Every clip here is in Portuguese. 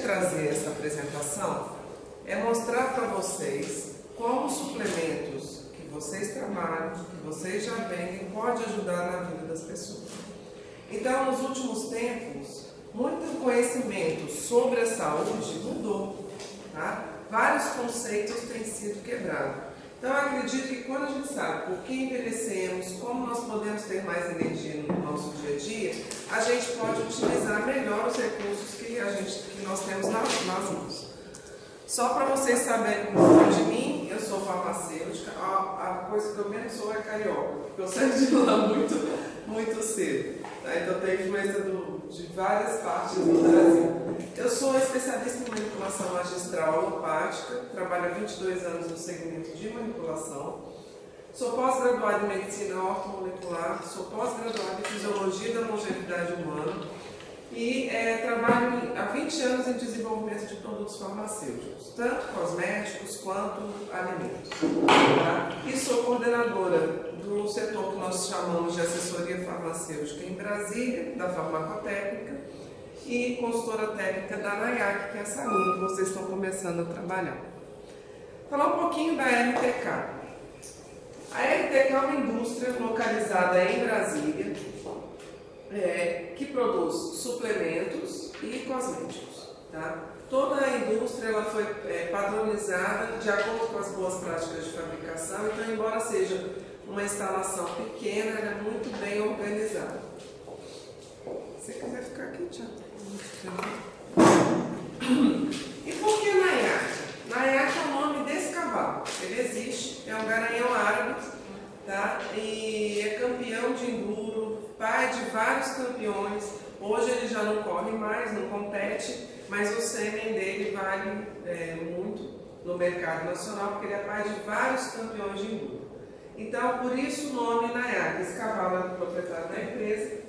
trazer essa apresentação é mostrar para vocês como os suplementos que vocês trabalham, que vocês já vendem, pode ajudar na vida das pessoas. Então, nos últimos tempos, muito conhecimento sobre a saúde mudou, tá? Vários conceitos têm sido quebrados. Então, eu acredito que quando a gente sabe por que envelhecemos, como nós podemos ter mais energia no nosso dia a dia, a gente pode utilizar melhor os recursos que nós temos nas mãos. Só para vocês saberem um pouco de mim, eu sou farmacêutica, a coisa que eu menos sou é carioca, porque eu saio de lá muito cedo. Tá? Então, eu tenho influência de várias partes do Brasil. Eu sou especialista em manipulação magistral alopática, trabalho há 22 anos no segmento de manipulação. Sou pós-graduada em medicina ortomolecular, sou pós-graduada em fisiologia da longevidade humana e trabalho há 20 anos em desenvolvimento de produtos farmacêuticos, tanto cosméticos quanto alimentos. Tá? E sou coordenadora do setor que nós chamamos de assessoria farmacêutica em Brasília, da farmacotécnica, e consultora técnica da NAIAC, que é essa linha que vocês estão começando a trabalhar. Falar um pouquinho da RTK. A RTK é uma indústria localizada em Brasília, que produz suplementos e cosméticos. Tá? Toda a indústria ela foi padronizada de acordo com as boas práticas de fabricação, então, embora seja uma instalação pequena, ela é muito bem organizada. Se você quiser ficar aqui, Tiago. E por que NAIAC? NAIAC é o nome desse cavalo. Ele existe, é um garanhão árabe, tá? E é campeão de enduro, pai de vários campeões. Hoje ele já não corre mais, não compete, mas o sêmen dele vale muito no mercado nacional, porque ele é pai de vários campeões de enduro. Então, por isso o nome NAIAC. Esse cavalo é do proprietário da empresa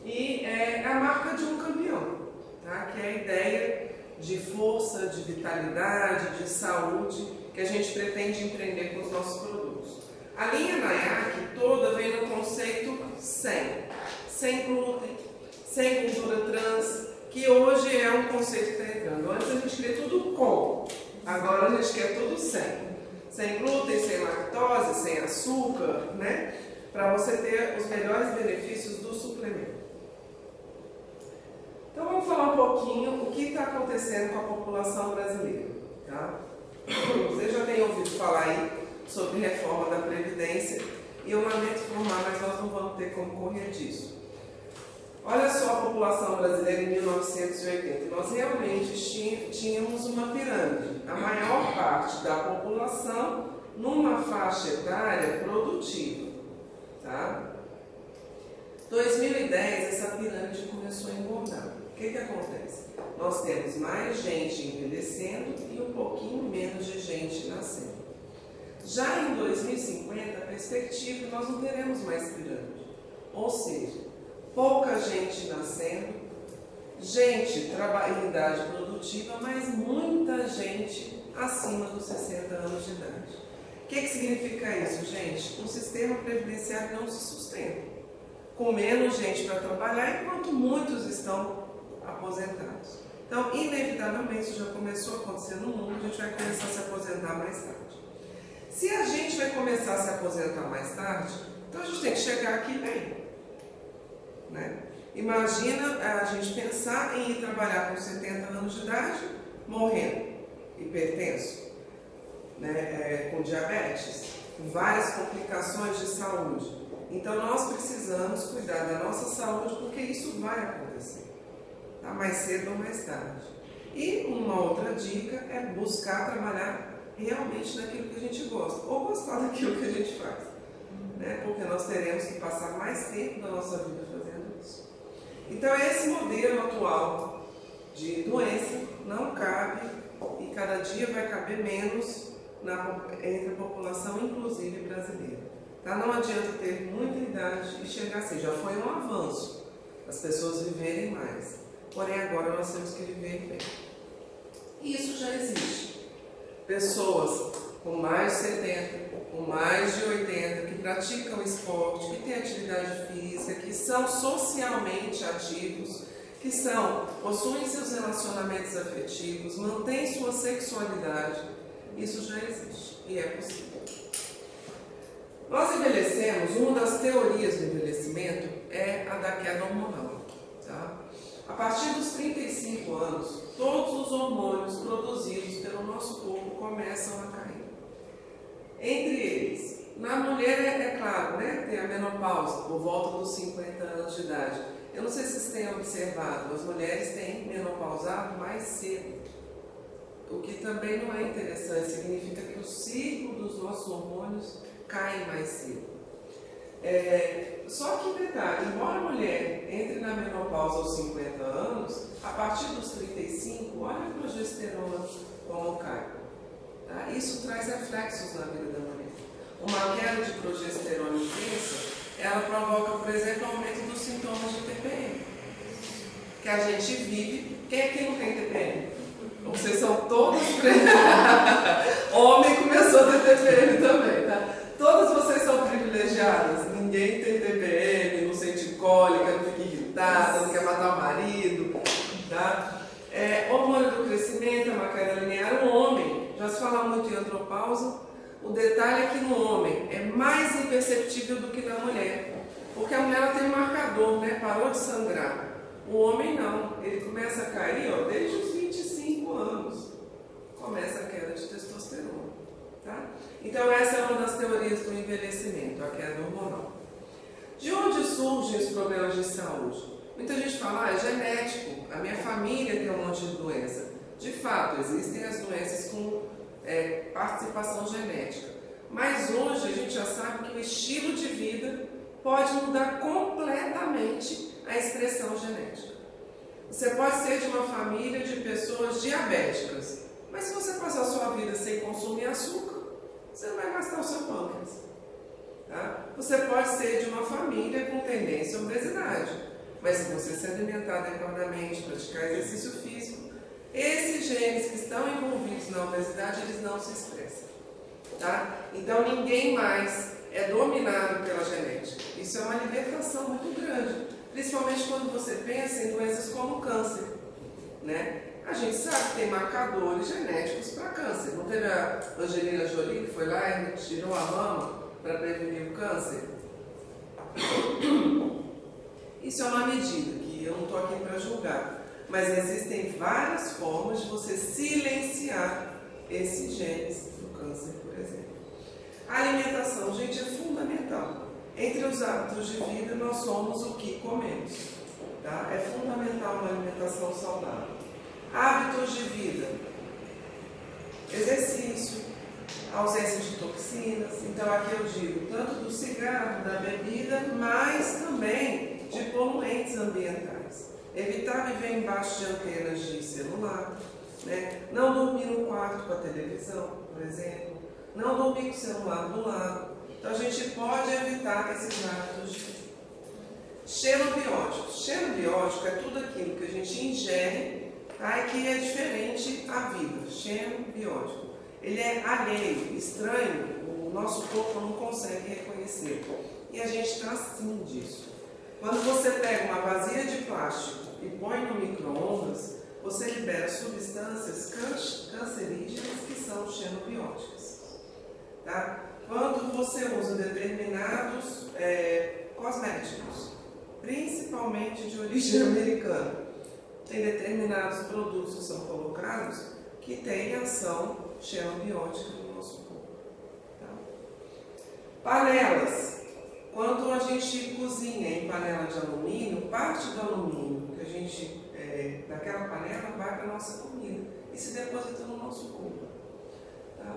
e é a marca de um campeão. Tá? Que é a ideia de força, de vitalidade, de saúde que a gente pretende empreender com os nossos produtos. A linha NAIAC toda vem no conceito sem glúten, sem gordura trans, que hoje é um conceito que está entrando. Antes a gente queria tudo com, agora a gente quer tudo sem. Sem glúten, sem lactose, sem açúcar, né? Para você ter os melhores benefícios do suplemento. Então vamos falar um pouquinho o que está acontecendo com a população brasileira. Tá? Vocês já têm ouvido falar aí sobre reforma da Previdência e eu lamento informar, mas nós não vamos ter como correr disso. Olha só a população brasileira em 1980. Nós realmente tínhamos uma pirâmide. A maior parte da população numa faixa etária produtiva. Tá? 2010, essa pirâmide começou a engordar. O que acontece? Nós temos mais gente envelhecendo e um pouquinho menos de gente nascendo. Já em 2050, a perspectiva nós não teremos mais pirâmide. Ou seja, pouca gente nascendo, gente em idade produtiva, mas muita gente acima dos 60 anos de idade. O que significa isso, gente? O sistema previdenciário não se sustenta. Com menos gente para trabalhar, enquanto muitos estão aposentados. Então, inevitavelmente, isso já começou a acontecer no mundo, a gente vai começar a se aposentar mais tarde. Se a gente vai começar a se aposentar mais tarde, então a gente tem que chegar aqui bem. Né? Imagina a gente pensar em ir trabalhar com 70 anos de idade, morrendo, hipertenso, né? Com diabetes, com várias complicações de saúde. Então, nós precisamos cuidar da nossa saúde, porque isso vai acontecer, tá? Mais cedo ou mais tarde. E uma outra dica é buscar trabalhar realmente naquilo que a gente gosta, ou gostar daquilo que a gente faz, né? Porque nós teremos que passar mais tempo da nossa vida fazendo isso. Então, esse modelo atual de doença não cabe e cada dia vai caber menos entre a população, inclusive brasileira. Tá? Não adianta ter muita idade e chegar assim, já foi um avanço, as pessoas viverem mais. Porém, agora nós temos que viver bem. E isso já existe. Pessoas com mais de 70, com mais de 80, que praticam esporte, que têm atividade física, que são socialmente ativos, que são, possuem seus relacionamentos afetivos, mantêm sua sexualidade. Isso já existe e é possível. Nós envelhecemos, uma das teorias do envelhecimento é a da queda hormonal. Tá? A partir dos 35 anos, todos os hormônios produzidos pelo nosso corpo começam a cair. Entre eles, na mulher é claro, né, tem a menopausa, por volta dos 50 anos de idade. Eu não sei se vocês têm observado, as mulheres têm menopausado mais cedo. O que também não é interessante, significa que o ciclo dos nossos hormônios cai mais cedo. Só que detalhe, embora a mulher entre na menopausa aos 50 anos, a partir dos 35, olha a progesterona como cai. Tá? Isso traz reflexos na vida da mulher. Uma queda de progesterona intensa, ela provoca, por exemplo, aumento dos sintomas de TPM. Que a gente vive. Quem aqui não tem TPM? Vocês são todos homem começou a ter TPM também, tá? Todas vocês são privilegiadas. Ninguém tem TPM, não sente cólica, não fica irritada, não quer matar o marido, tá? Hormônio do crescimento, é uma queda linear. O homem, já se fala muito em andropausa, o detalhe é que no homem é mais imperceptível do que na mulher, porque a mulher ela tem um marcador, né? Parou de sangrar. O homem não, ele começa a cair, ó, desde os 25 anos, começa a queda de testosterona. Tá? Então essa é uma das teorias do envelhecimento, a queda hormonal. De onde surgem os problemas de saúde? Muita gente fala, é genético, a minha família tem um monte de doença. De fato, existem as doenças com participação genética. Mas hoje a gente já sabe que o estilo de vida pode mudar completamente a expressão genética. Você pode ser de uma família de pessoas diabéticas, mas se você passar a sua vida sem consumir açúcar, você não vai gastar o seu pâncreas. Tá? Você pode ser de uma família com tendência à obesidade, mas se você se alimentar adequadamente, praticar exercício físico, esses genes que estão envolvidos na obesidade, eles não se expressam. Tá? Então ninguém mais é dominado pela genética. Isso é uma libertação muito grande, principalmente quando você pensa em doenças como câncer, né? A gente sabe que tem marcadores genéticos para câncer. Não teve a Angelina Jolie que foi lá e retirou a mama para prevenir o câncer? Isso é uma medida que eu não estou aqui para julgar, mas existem várias formas de você silenciar esses genes do câncer, por exemplo. A alimentação, gente, é fundamental. Entre os hábitos de vida, nós somos o que comemos. Tá? É fundamental uma alimentação saudável. Hábitos de vida, exercício, ausência de toxinas. Então aqui eu digo tanto do cigarro, da bebida, mas também de poluentes ambientais. Evitar viver embaixo de antenas de celular, né? Não dormir no quarto com a televisão, por exemplo. Não dormir com o celular do lado. Então a gente pode evitar esses hábitos de vida. Cheiro biótico. Cheiro biótico é tudo aquilo que a gente ingere, tá, que é diferente à vida. Cheiro biótico. Ele é alheio, estranho, o nosso corpo não consegue reconhecer. E a gente está assim disso. Quando você pega uma vasilha de plástico e põe no micro-ondas, você libera substâncias cancerígenas que são xenobióticas. Tá? Quando você usa determinados cosméticos, principalmente de origem americana, tem determinados produtos que são colocados que têm ação xenobiótica no nosso corpo. Tá? Panelas. Quando a gente cozinha em panela de alumínio, parte do alumínio que a gente, daquela panela vai para a nossa comida e se deposita no nosso corpo. Tá?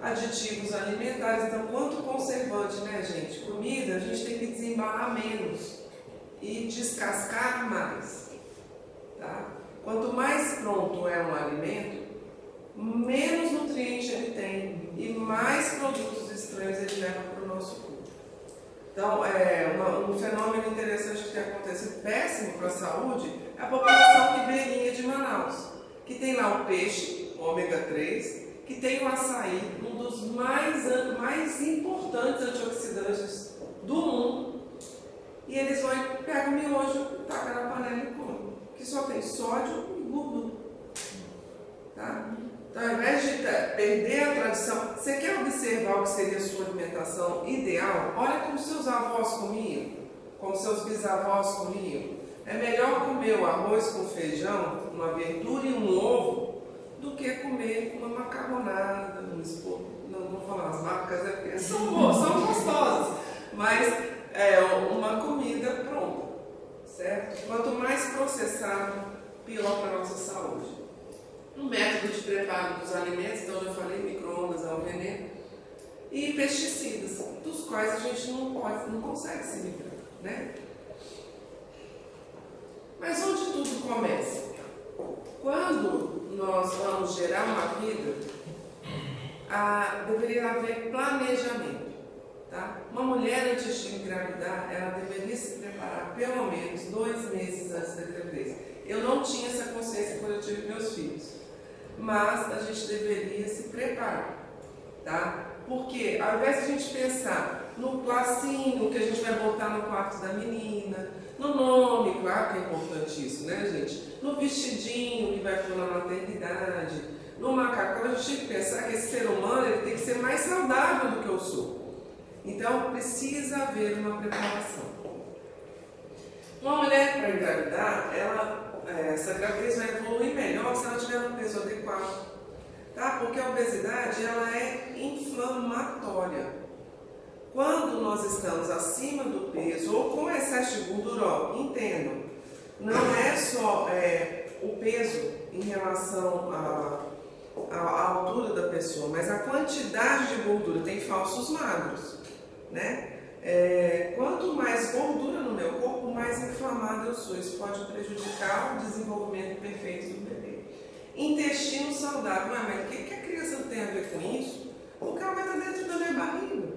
Aditivos alimentares, então quanto conservante, né, gente? Comida, a gente tem que desembalar menos e descascar mais. Tá? Quanto mais pronto é um alimento, menos nutriente ele tem e mais produtos estranhos ele leva para o nosso corpo. Então, um fenômeno interessante que tem acontecido, péssimo para a saúde, é a população ribeirinha de Manaus, que tem lá o peixe, ômega 3, que tem o açaí, um dos mais importantes antioxidantes do mundo, e eles vão pegar o miojo, tacam na panela e comem. Que que só tem sódio e gordura. Tá? Então, ao invés de perder a tradição, você quer observar o que seria a sua alimentação ideal? Olha como seus avós comiam, como seus bisavós comiam. É melhor comer o arroz com feijão, uma verdura e um ovo, do que comer uma macarronada, não vou falar as marcas, porque são boas, são gostosas, mas é uma comida pronta, certo? Quanto mais processado, pior para a nossa saúde. No método de preparo dos alimentos, então eu já falei, micro-ondas é um veneno, e pesticidas, dos quais a gente não consegue se livrar, né? Mas onde tudo começa? Quando nós vamos gerar uma vida, deveria haver planejamento. Tá? Uma mulher, antes de engravidar, ela deveria se preparar pelo menos 2 meses antes da gravidez. Eu não tinha essa consciência quando eu tive meus filhos, mas a gente deveria se preparar. Tá? Porque ao invés de a gente pensar no lacinho que a gente vai botar no quarto da menina, no nome, claro que é importante isso, né, gente? No vestidinho que vai pôr na maternidade, no macacão, a gente tem que pensar que esse ser humano ele tem que ser mais saudável do que eu sou. Então, precisa haver uma preparação. Uma mulher para engravidar, essa gravidez vai evoluir melhor se ela tiver um peso adequado. Tá? Porque a obesidade ela é inflamatória. Quando nós estamos acima do peso ou com excesso de gordura, entendam, não é só o peso em relação à altura da pessoa, mas a quantidade de gordura. Tem falsos magros, né? Quanto mais gordura no meu corpo, mais inflamado eu sou. Isso pode prejudicar o desenvolvimento perfeito do bebê. Intestino saudável. Mas o que a criança tem a ver com isso? Porque ela vai estar dentro da minha barriga.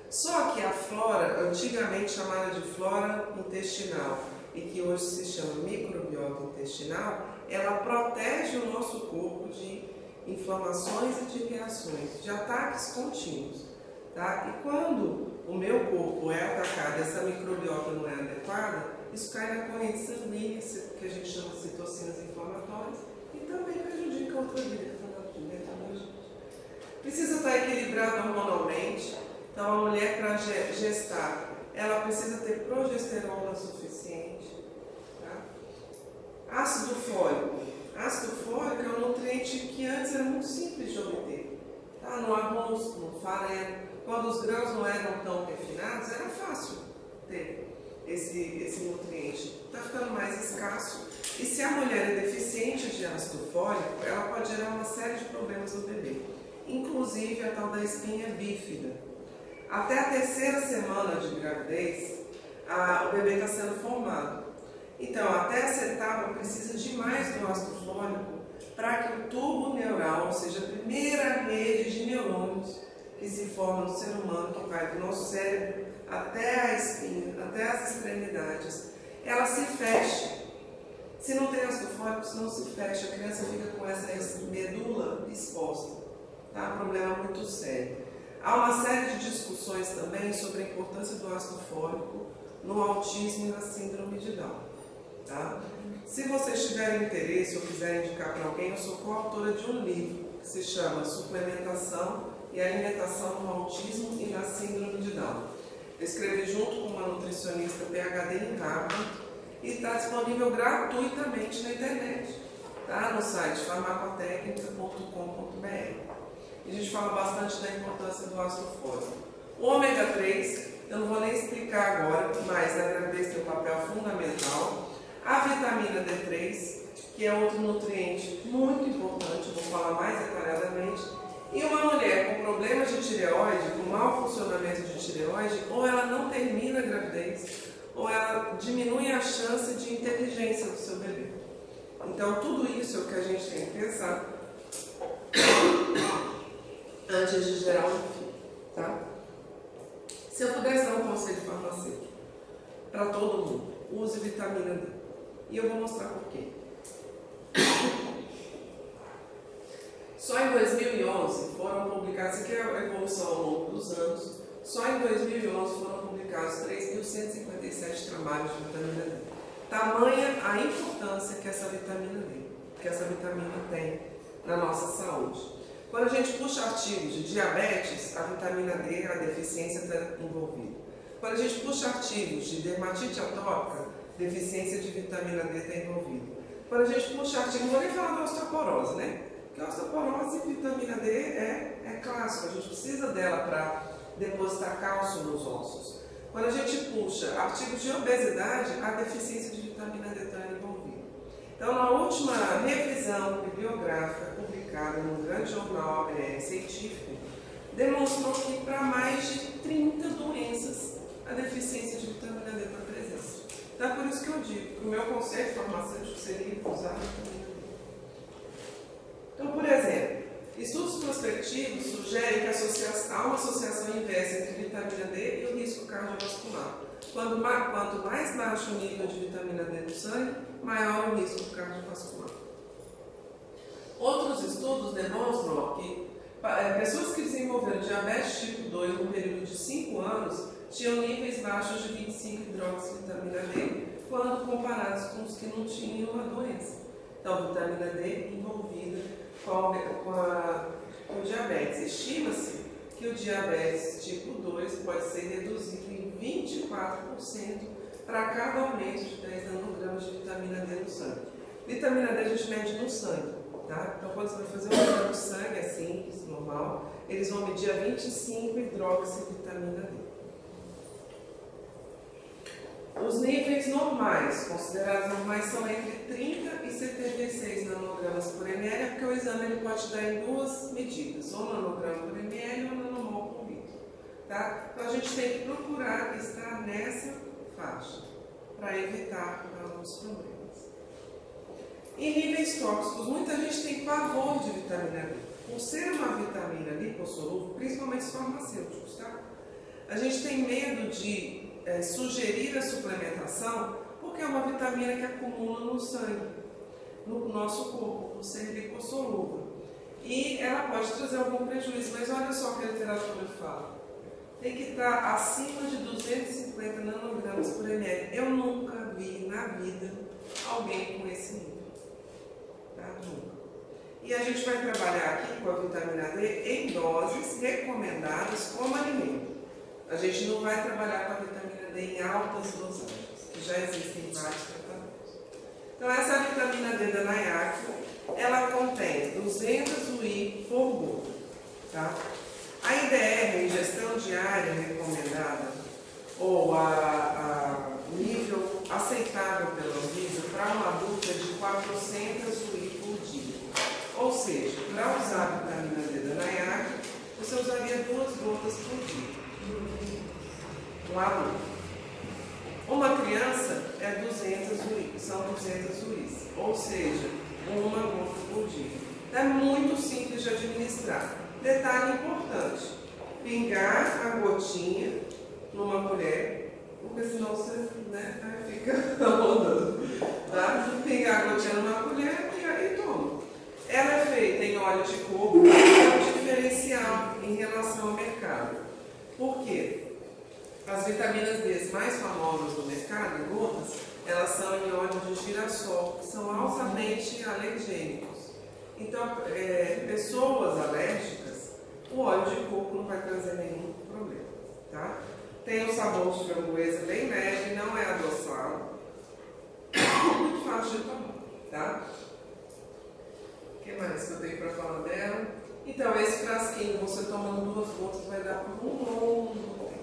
Só que a flora, antigamente chamada de flora intestinal, e que hoje se chama microbiota intestinal, ela protege o nosso corpo de inflamações e de reações, de ataques contínuos. Tá? E quando o meu corpo é atacado, essa microbiota não é adequada, isso cai na corrente sanguínea, que a gente chama de citocinas inflamatórias, e também prejudica a outra vida que está dentro da gente. Precisa estar equilibrado hormonalmente. Então, a mulher, para gestar, ela precisa ter progesterona suficiente. Tá? Ácido fólico. Ácido fólico é um nutriente que antes era muito simples de obter. Tá? No arroz, no farelo. Quando os grãos não eram tão refinados, era fácil ter esse nutriente. Está ficando mais escasso. E se a mulher é deficiente de ácido fólico, ela pode gerar uma série de problemas no bebê. Inclusive a tal da espinha bífida. Até a 3ª semana de gravidez, o bebê está sendo formado. Então, até essa etapa precisa de mais do ácido fólico para que o tubo neural, ou seja, a primeira rede de neurônios que se forma no ser humano, que vai do nosso cérebro até a espinha, até as extremidades, ela se feche. Se não tem ácido fólico, se não se fecha, a criança fica com essa medula exposta. Tá? Um problema muito sério. Há uma série de discussões também sobre a importância do ácido fólico no autismo e na síndrome de Down. Tá? Se vocês tiverem interesse ou quiserem indicar para alguém, eu sou coautora de um livro que se chama Suplementação e Alimentação no Autismo e na Síndrome de Down. Eu escrevi junto com uma nutricionista PhD em Harvard e está disponível gratuitamente na internet, tá? No site farmacotecnica.com.br. A gente fala bastante da importância do ácido fólico. O ômega 3, eu não vou nem explicar agora, mas a gravidez tem um papel fundamental. A vitamina D3, que é outro nutriente muito importante, vou falar mais detalhadamente. E uma mulher com problemas de tireoide, com mau funcionamento de tireoide, ou ela não termina a gravidez, ou ela diminui a chance de inteligência do seu bebê. Então, tudo isso é o que a gente tem que pensar antes de gerar um filho, tá? Se eu pudesse dar um conselho farmacêutico para todo mundo, use vitamina D. E eu vou mostrar por quê. Só em 2011 foram publicados, aqui é a evolução ao longo dos anos, só em 2011 foram publicados 3.157 trabalhos de vitamina D. Tamanha a importância que essa vitamina D, que essa vitamina tem na nossa saúde. Quando a gente puxa artigos de diabetes, a vitamina D, a deficiência está envolvida. Quando a gente puxa artigos de dermatite atópica, deficiência de vitamina D está envolvida. Quando a gente puxa artigos, não vou nem falar da osteoporose, né? Porque a osteoporose e vitamina D é clássico, a gente precisa dela para depositar cálcio nos ossos. Quando a gente puxa artigos de obesidade, a deficiência de vitamina D está envolvida. Então, na última revisão bibliográfica publicada num grande jornal científico, demonstrou que para mais de 30 doenças a deficiência de vitamina D está presente. Então, é por isso que eu digo que o meu conceito farmacêutico seria usar a vitamina D. Então, por exemplo, estudos prospectivos sugerem que há uma associação inversa entre vitamina D e o risco cardiovascular. Quanto mais baixo o nível de vitamina D no sangue, maior o risco cardiovascular. Outros estudos demonstram que pessoas que desenvolveram diabetes tipo 2 no período de 5 anos tinham níveis baixos de 25-hidroxivitamina D quando comparados com os que não tinham a doença. Então, vitamina D envolvida com o diabetes. Estima-se que o diabetes tipo 2 pode ser reduzido em 24% para cada aumento de 10 nanogramas de vitamina D no sangue. Vitamina D a gente mede no sangue, tá? Então, quando você vai fazer um exame de sangue, é simples, normal, eles vão medir a 25-hidroxivitamina D. Os níveis normais, considerados normais, são entre 30 e 76 nanogramas por ml, porque o exame ele pode dar em duas medidas, ou nanograma por ml ou nanomol por litro. Tá? Então a gente tem que procurar estar nessa faixa, para evitar alguns problemas. Em níveis tóxicos, muita gente tem pavor de vitamina D. Por ser uma vitamina lipossolúvel, principalmente os farmacêuticos, tá? A gente tem medo de sugerir a suplementação porque é uma vitamina que acumula no sangue, no nosso corpo, por ser lipossolúvel. E ela pode trazer algum prejuízo, mas olha só o que a literatura fala. Tem que estar acima de 250 nanogramas por ml. Eu nunca vi na vida alguém com esse nível. Tá? Nunca. E a gente vai trabalhar aqui com a vitamina D em doses recomendadas como alimento. A gente não vai trabalhar com a vitamina D em altas dosagens, que já existem vários tratamentos. Então, essa vitamina D da NIAC, ela contém 200 UI por gota. Tá? A IDR, ingestão diária recomendada, ou a nível aceitável pela Anvisa, para uma adulta é de 400 UI por dia. Ou seja, para usar a vitamina D da NIAC, você usaria 2 gotas por dia. Um adulto. Uma criança é 200 UI, são 200 UIs, ou seja, uma gota por dia. É muito simples de administrar. Detalhe importante: pingar a gotinha numa colher, porque senão você fica rodando. Tá? Pingar a gotinha numa colher e toma. Ela é feita em óleo de coco, que é um diferencial em relação ao mercado. Por quê? As vitaminas D mais famosas do mercado, em gotas, elas são em óleo de girassol, que são altamente alergênicos. Então, pessoas alérgicas, o óleo de coco não vai trazer nenhum problema. Tá? Tem um sabor de framboesa bem leve, não é adoçado, muito fácil de tomar. Tá? O que mais que eu tenho para falar dela? Então, esse frasquinho, você tomando 2 gotas, vai dar por um longo tempo.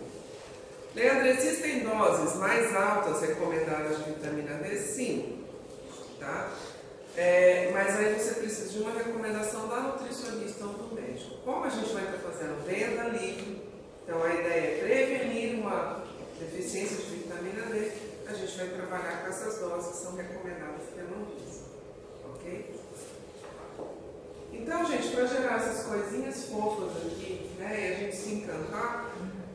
Leandro, existem doses mais altas recomendadas de vitamina D? Sim. Tá? Mas aí você precisa de uma recomendação da nutricionista ou do médico. Como a gente vai estar fazendo venda livre, então a ideia é prevenir uma deficiência de vitamina D, a gente vai trabalhar com essas doses que são recomendadas pela Anvisa. Ok? Então, gente, para gerar essas coisinhas fofas aqui, e a gente se encantar,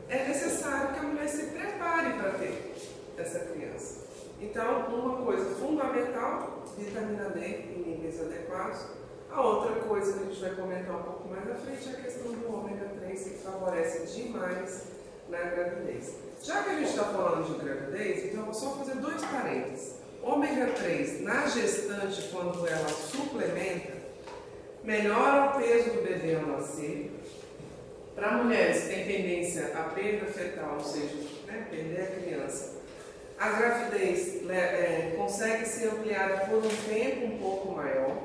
é necessário que a mulher se prepare para ter essa criança. Então, uma coisa fundamental, vitamina D em níveis adequados. A outra coisa que a gente vai comentar um pouco mais à frente é a questão do ômega 3, que favorece demais na gravidez. Já que a gente está falando de gravidez, então eu vou só fazer 2 parênteses. ômega 3 na gestante, quando ela suplementa, melhora o peso do bebê ao nascer. Para mulheres que têm tendência à perda fetal, ou seja, perder a criança, a gravidez consegue ser ampliada por um tempo um pouco maior.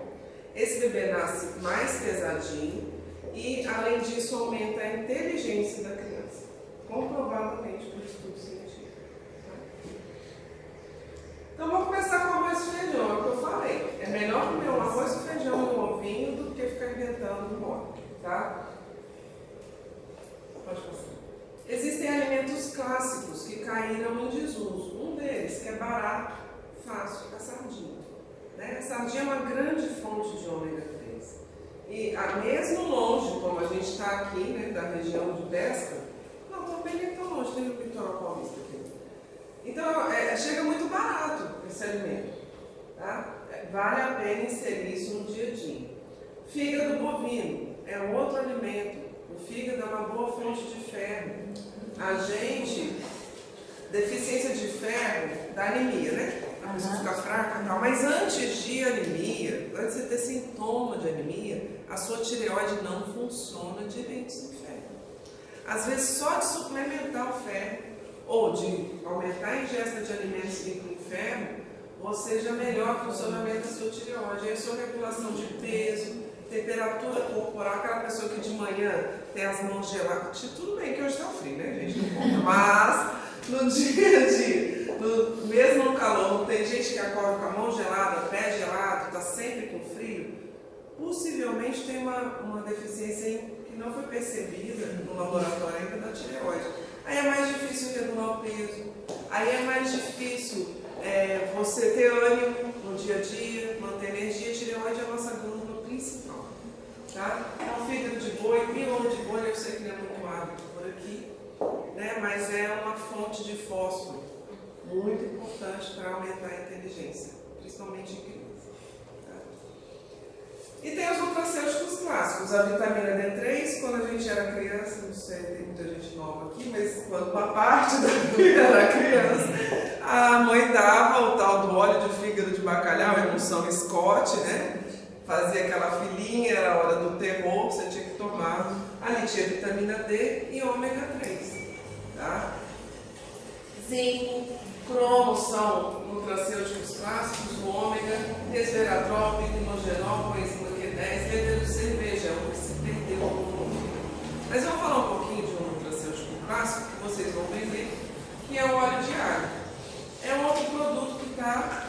Esse bebê nasce mais pesadinho e, além disso, aumenta a inteligência da criança, comprovadamente por estudo científico. Então, vou começar com o arroz e feijão, é o que eu falei. É melhor comer um arroz e feijão e um ovinho do que ficar inventando moda, tá? Pode passar. Existem alimentos clássicos que caíram em desuso. Um deles, que é barato, fácil, a sardinha. A sardinha é uma grande fonte de ômega 3. E mesmo longe, como a gente está aqui, da região de pesca, não, também nem tão longe, tem no litoral paulista aqui. Então, chega muito barato esse alimento. Tá? Vale a pena inserir isso no dia a dia. Fígado bovino é outro alimento. O fígado é uma boa fonte de ferro. A gente, deficiência de ferro dá anemia, né? A pessoa fica fraca e tal. Mas antes de anemia, antes de ter sintoma de anemia, a sua tireoide não funciona direito sem ferro. Às vezes, só de suplementar o ferro ou de aumentar a ingesta de alimentos ricos em ferro, você já melhora o funcionamento da sua tireoide. Aí a sua regulação de peso, temperatura corporal, aquela pessoa que de manhã tem as mãos geladas, tudo bem que hoje está frio, né, gente? Não conta. Mas no dia a dia, mesmo no calor, tem gente que acorda com a mão gelada, pé gelado, está sempre com frio, possivelmente tem uma deficiência que não foi percebida no laboratório ainda da tireoide. Aí é mais difícil regular o peso, aí é mais difícil você ter ânimo no dia a dia, manter energia. A tireoide é a nossa glândula principal. Tá? Então, fígado de boi, miolo de boi, eu sei que não é muito hábito por aqui, mas é uma fonte de fósforo muito importante para aumentar a inteligência, principalmente em crianças. Tá? E tem os nutracêuticos clássicos, a vitamina D3, quando a gente era criança, não sei, tem muita gente nova aqui, mas quando uma parte da vida era criança, a mãe dava o tal do óleo de fígado de bacalhau, emulsão Scott, fazia aquela filinha, era a hora do terror, você tinha que tomar. Ali tinha vitamina D e ômega 3. Tá? Zinco, cromo são nutracêuticos clássicos, o ômega, resveratrol, picnogenol, coenzima Q10, veneno de cerveja, é um que se perdeu no mundo. Mas vamos falar um pouquinho de um nutracêutico clássico que vocês vão ver, que é o óleo de alho. É um outro produto que está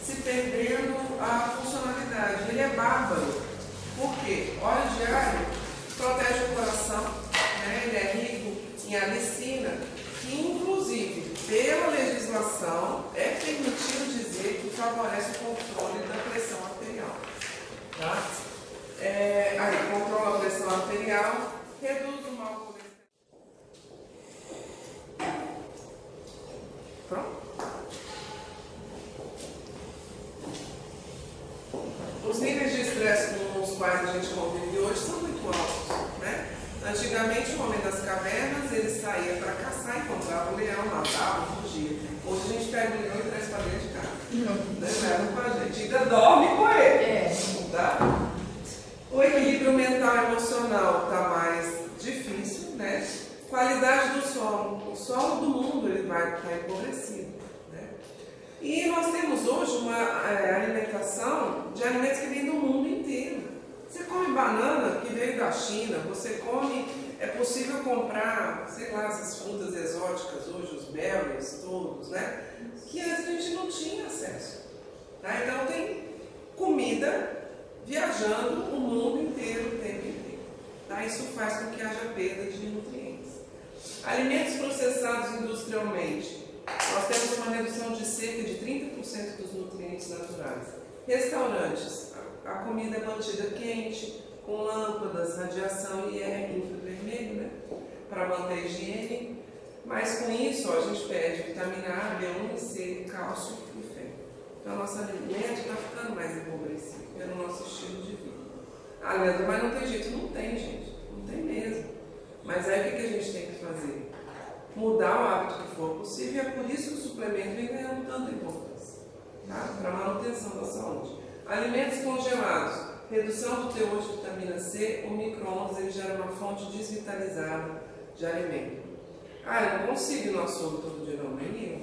se perdendo a funcionalidade. Ele é bárbaro. Por quê? Óleo de alho protege o coração, ele é rico em alicina, que inclusive, pela legislação, é permitido dizer que favorece o controle da pressão arterial. Tá? Aí, controla a pressão arterial, reduz o mau colesterol. Pronto? Os níveis de estresse com os quais a gente convive hoje são muito altos, Antigamente, o homem das cavernas, ele saía para caçar, encontrava o leão, matava, fugia. Hoje a gente pega o leão e traz para dentro de casa. Leva com a gente, ainda dorme com ele. Tá? O equilíbrio mental e emocional está mais difícil, Qualidade do solo. O solo do mundo ele vai estar empobrecido. E nós temos hoje uma alimentação de alimentos que vêm do mundo inteiro. Você come banana que veio da China, você come, é possível comprar, sei lá, essas frutas exóticas hoje, os berries todos, que antes a gente não tinha acesso. Tá? Então tem comida viajando o mundo inteiro o tempo inteiro. Tá? Isso faz com que haja perda de nutrientes. Alimentos processados industrialmente. Nós temos uma redução de cerca de 30% dos nutrientes naturais. Restaurantes, a comida é mantida quente, com lâmpadas, radiação e infravermelho, para manter a higiene. Mas com isso, a gente perde vitamina A, B1 e C, cálcio e ferro. Então, nosso alimento está ficando mais empobrecido pelo nosso estilo de vida. Ah, Leandro, mas não tem jeito? Não tem, gente. Não tem mesmo. Mas aí o que a gente tem que fazer? Mudar o hábito que for possível, e é por isso que o suplemento vem ganhando tanta importância. tá? Para manutenção da saúde. Alimentos congelados, redução do teor de vitamina C, o micro-ondas ele gera uma fonte desvitalizada de alimento. Eu não consigo ir no açougue todo dia, não, nem eu.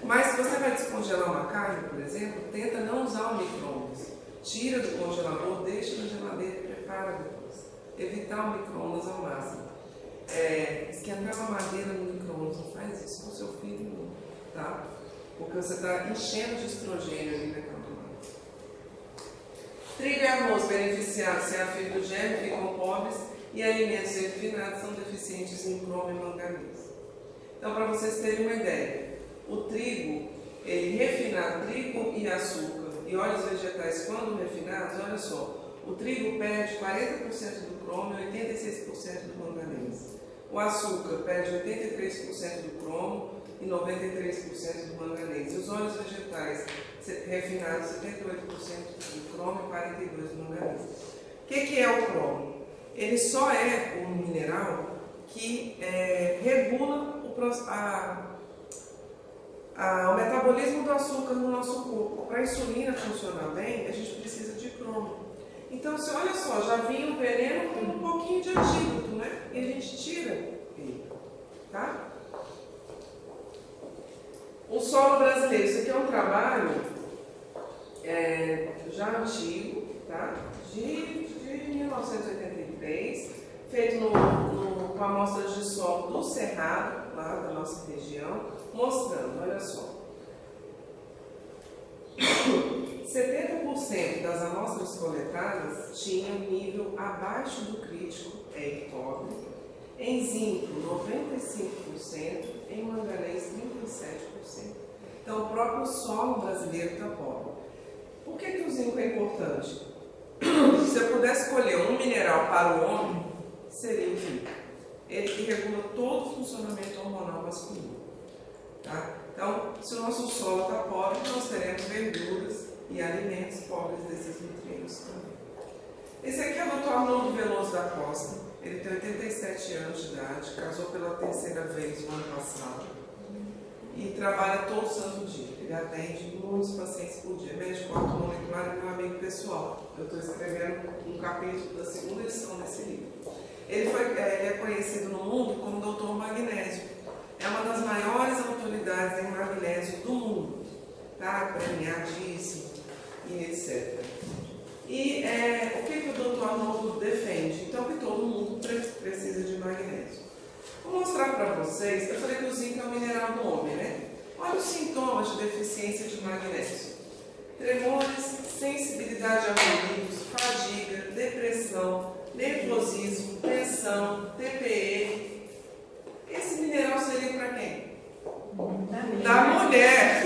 Mas se você vai descongelar uma carne, por exemplo, tenta não usar o micro-ondas. Tira do congelador, deixa na geladeira e prepara depois. Evitar o micro-ondas ao máximo. Esquentar uma madeira no micro-ondas, não faz isso com o seu filho, não, tá? Porque você está enchendo de estrogênio ali naquela tomada. Trigo e arroz beneficiados sem a fibra do germe ficam pobres e alimentos refinados são deficientes em cromo e manganês. Então, para vocês terem uma ideia, o trigo, ele refinado, trigo e açúcar e óleos vegetais, quando refinados, olha só, o trigo perde 40% do cromo e 86% do manganês. O açúcar perde 83% do cromo e 93% do manganês. E os óleos vegetais refinados, 78% do cromo e 42% do manganês. O que é o cromo? Ele só é um mineral que regula o metabolismo do açúcar no nosso corpo. Para a insulina funcionar bem, a gente precisa de cromo. Então, você olha só, já vinha o veneno com um pouquinho de antídoto, né? E a gente tira ele, tá? O solo brasileiro, isso aqui é um trabalho já antigo, tá? De 1983, feito com amostras de solo do Cerrado, lá da nossa região, mostrando, olha só. 70% das amostras coletadas tinham nível abaixo do crítico em cobre, em zinco 95%, em manganês 37%. Então o próprio solo brasileiro está pobre. Por que o zinco é importante? Se eu pudesse escolher um mineral para o homem, seria o zinco. Ele que regula todo o funcionamento hormonal masculino. Tá? Então, se o nosso solo está pobre, nós teremos verduras e alimentos pobres desses nutrientes também. Esse aqui é o Dr. Arnoldo Veloso da Costa. Ele tem 87 anos de idade, casou pela terceira vez no ano passado e trabalha todo santo dia. Ele atende muitos pacientes por dia. Médico ortomolecular é meu amigo pessoal. Eu estou escrevendo um capítulo da segunda edição desse livro. Ele é conhecido no mundo como Dr. Magnésio. É uma das maiores autoridades em magnésio do mundo, tá? Premiadíssimo e etc. E o que o Dr. Arnoldo defende? Então, que todo mundo precisa de magnésio. Vou mostrar para vocês, eu falei que o zinco é o mineral do homem, né? Olha os sintomas de deficiência de magnésio. Tremores, sensibilidade a ruídos, fadiga, depressão, nervosismo, tensão, TPM. Esse mineral seria para quem? Da mulher.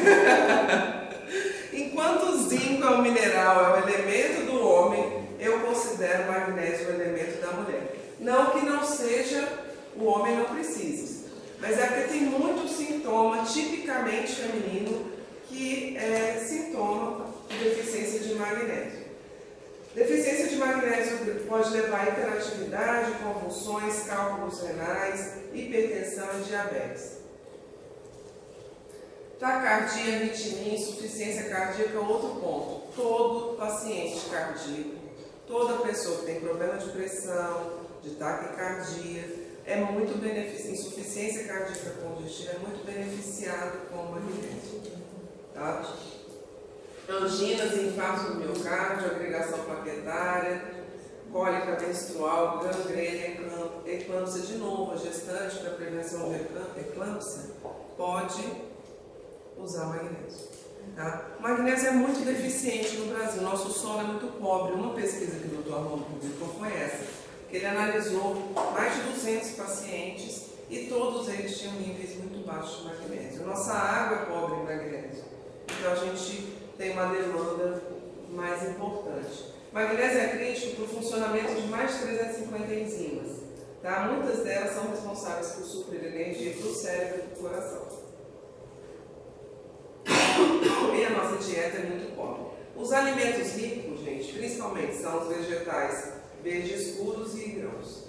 Enquanto o zinco é o mineral, é o elemento do homem, eu considero o magnésio o elemento da mulher. Não que não seja, o homem não precise, mas é porque tem muito sintoma tipicamente feminino que é sintoma de deficiência de magnésio. Deficiência de magnésio pode levar a hiperatividade, convulsões, cálculos renais, hipertensão e diabetes. Taquicardia, arritmia, insuficiência cardíaca é outro ponto. Todo paciente cardíaco, toda pessoa que tem problema de pressão, de taquicardia, é muito beneficiado, insuficiência cardíaca congestiva é muito beneficiado com o magnésio. Tá? Anginas e infarto do miocárdio, agregação plaquetária, cólica menstrual, gangrena, eclâmpsia de novo, a gestante para prevenção de eclâmpsia pode usar magnésio. Tá? O magnésio é muito deficiente no Brasil, nosso solo é muito pobre. Uma pesquisa que o Dr. Arnoldo publicou foi essa, que ele analisou mais de 200 pacientes e todos eles tinham níveis muito baixos de magnésio. Nossa água é pobre em magnésio, então a gente tem uma demanda mais importante. Magnésio é crítico para o funcionamento de mais de 350 enzimas. Tá? Muitas delas são responsáveis por suprir energia para o cérebro e para o coração. E a nossa dieta é muito pobre. Os alimentos ricos, gente, principalmente são os vegetais verdes escuros e grãos.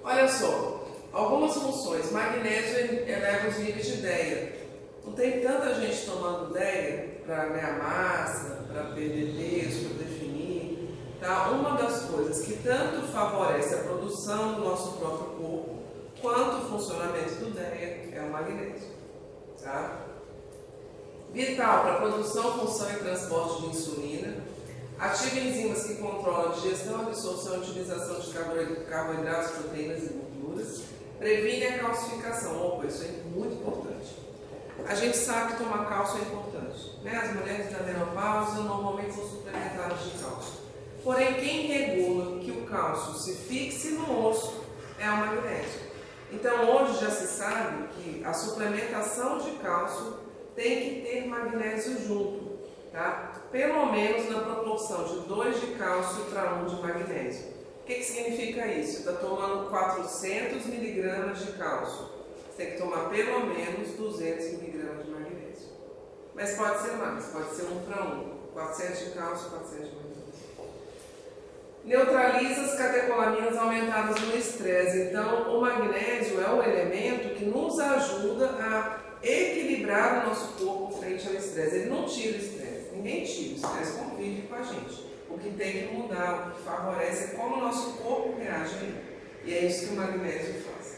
Olha só, algumas funções. Magnésio eleva os níveis de DEA. Não tem tanta gente tomando ideia para ganhar massa, para perder peso, para definir. Tá? Uma das coisas que tanto favorece a produção do nosso próprio corpo, quanto o funcionamento do DEA, é o magnésio. Tá? Vital para a produção, função e transporte de insulina. Ativa enzimas que controlam a digestão, absorção e utilização de carboidratos, proteínas e gorduras. Previne a calcificação. Opa, isso é muito importante. A gente sabe que tomar cálcio é importante. Né? As mulheres da menopausa normalmente são suplementadas de cálcio. Porém, quem regula que o cálcio se fixe no osso é o magnésio. Então, hoje já se sabe que a suplementação de cálcio tem que ter magnésio junto, tá? Pelo menos na proporção de 2 de cálcio para 1 de magnésio. O que significa isso? Você está tomando 400 mg de cálcio. Você tem que tomar pelo menos 200 mg de magnésio. Mas pode ser mais, pode ser 1 para 1. 400 de cálcio, 400 de magnésio. Neutraliza as catecolaminas aumentadas no estresse. Então, o magnésio é um elemento que nos ajuda a equilibrar o nosso corpo frente ao estresse. Ele não tira o estresse, ninguém tira, o estresse convive com a gente. O que tem que mudar, o que favorece é como o nosso corpo reage a ele. E é isso que o magnésio faz.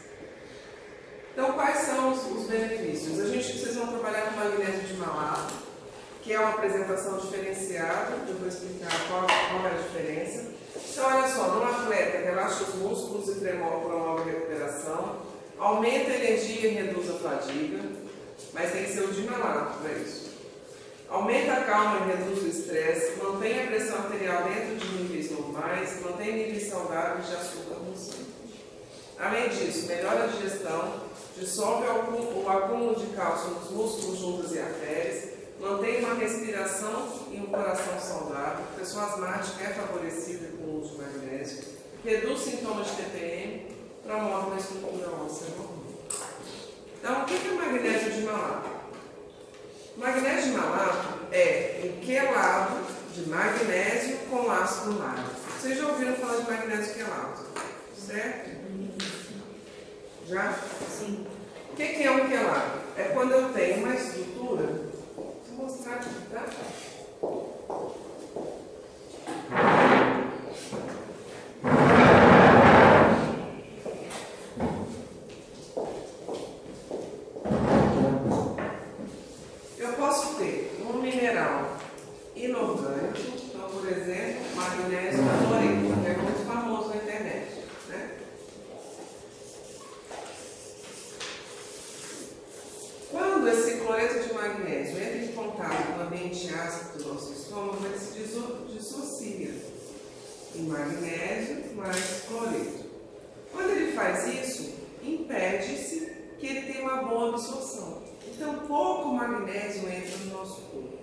Então, quais são os benefícios? Vocês vão trabalhar com magnésio de malato, que é uma apresentação diferenciada. Eu vou explicar qual é a diferença. Então, olha só, num atleta, relaxa os músculos e promove a recuperação, aumenta a energia e reduz a fadiga, mas tem que ser o de malato para isso. Aumenta a calma e reduz o estresse, mantém a pressão arterial dentro de níveis normais, mantém níveis saudáveis de açúcar no sangue. Além disso, melhora a digestão, dissolve o acúmulo de cálcio nos músculos, juntas e artérias, mantém uma respiração e um coração saudável. A pessoa asmática é favorecida com o uso de magnésio, reduz sintomas de TPM, promove uma estrutura óssea normal. Então, o que é magnésio de malato? Magnésio de malato é um quelado de magnésio com ácido málico. Vocês já ouviram falar de magnésio quelato, certo? Já? Sim. O que é um quelado? É quando eu tenho uma estrutura. Vou mostrar aqui, tá? Eu posso ter um mineral inorgânico, então, por exemplo, magnésio cloreto, que é muito famoso na internet, né? Quando esse cloreto de magnésio entra em contato com o ambiente ácido do nosso estômago, ele se dissocia em magnésio mais cloreto. Quando ele faz isso, impede-se que ele tenha uma boa absorção. Então, pouco magnésio entra no nosso corpo.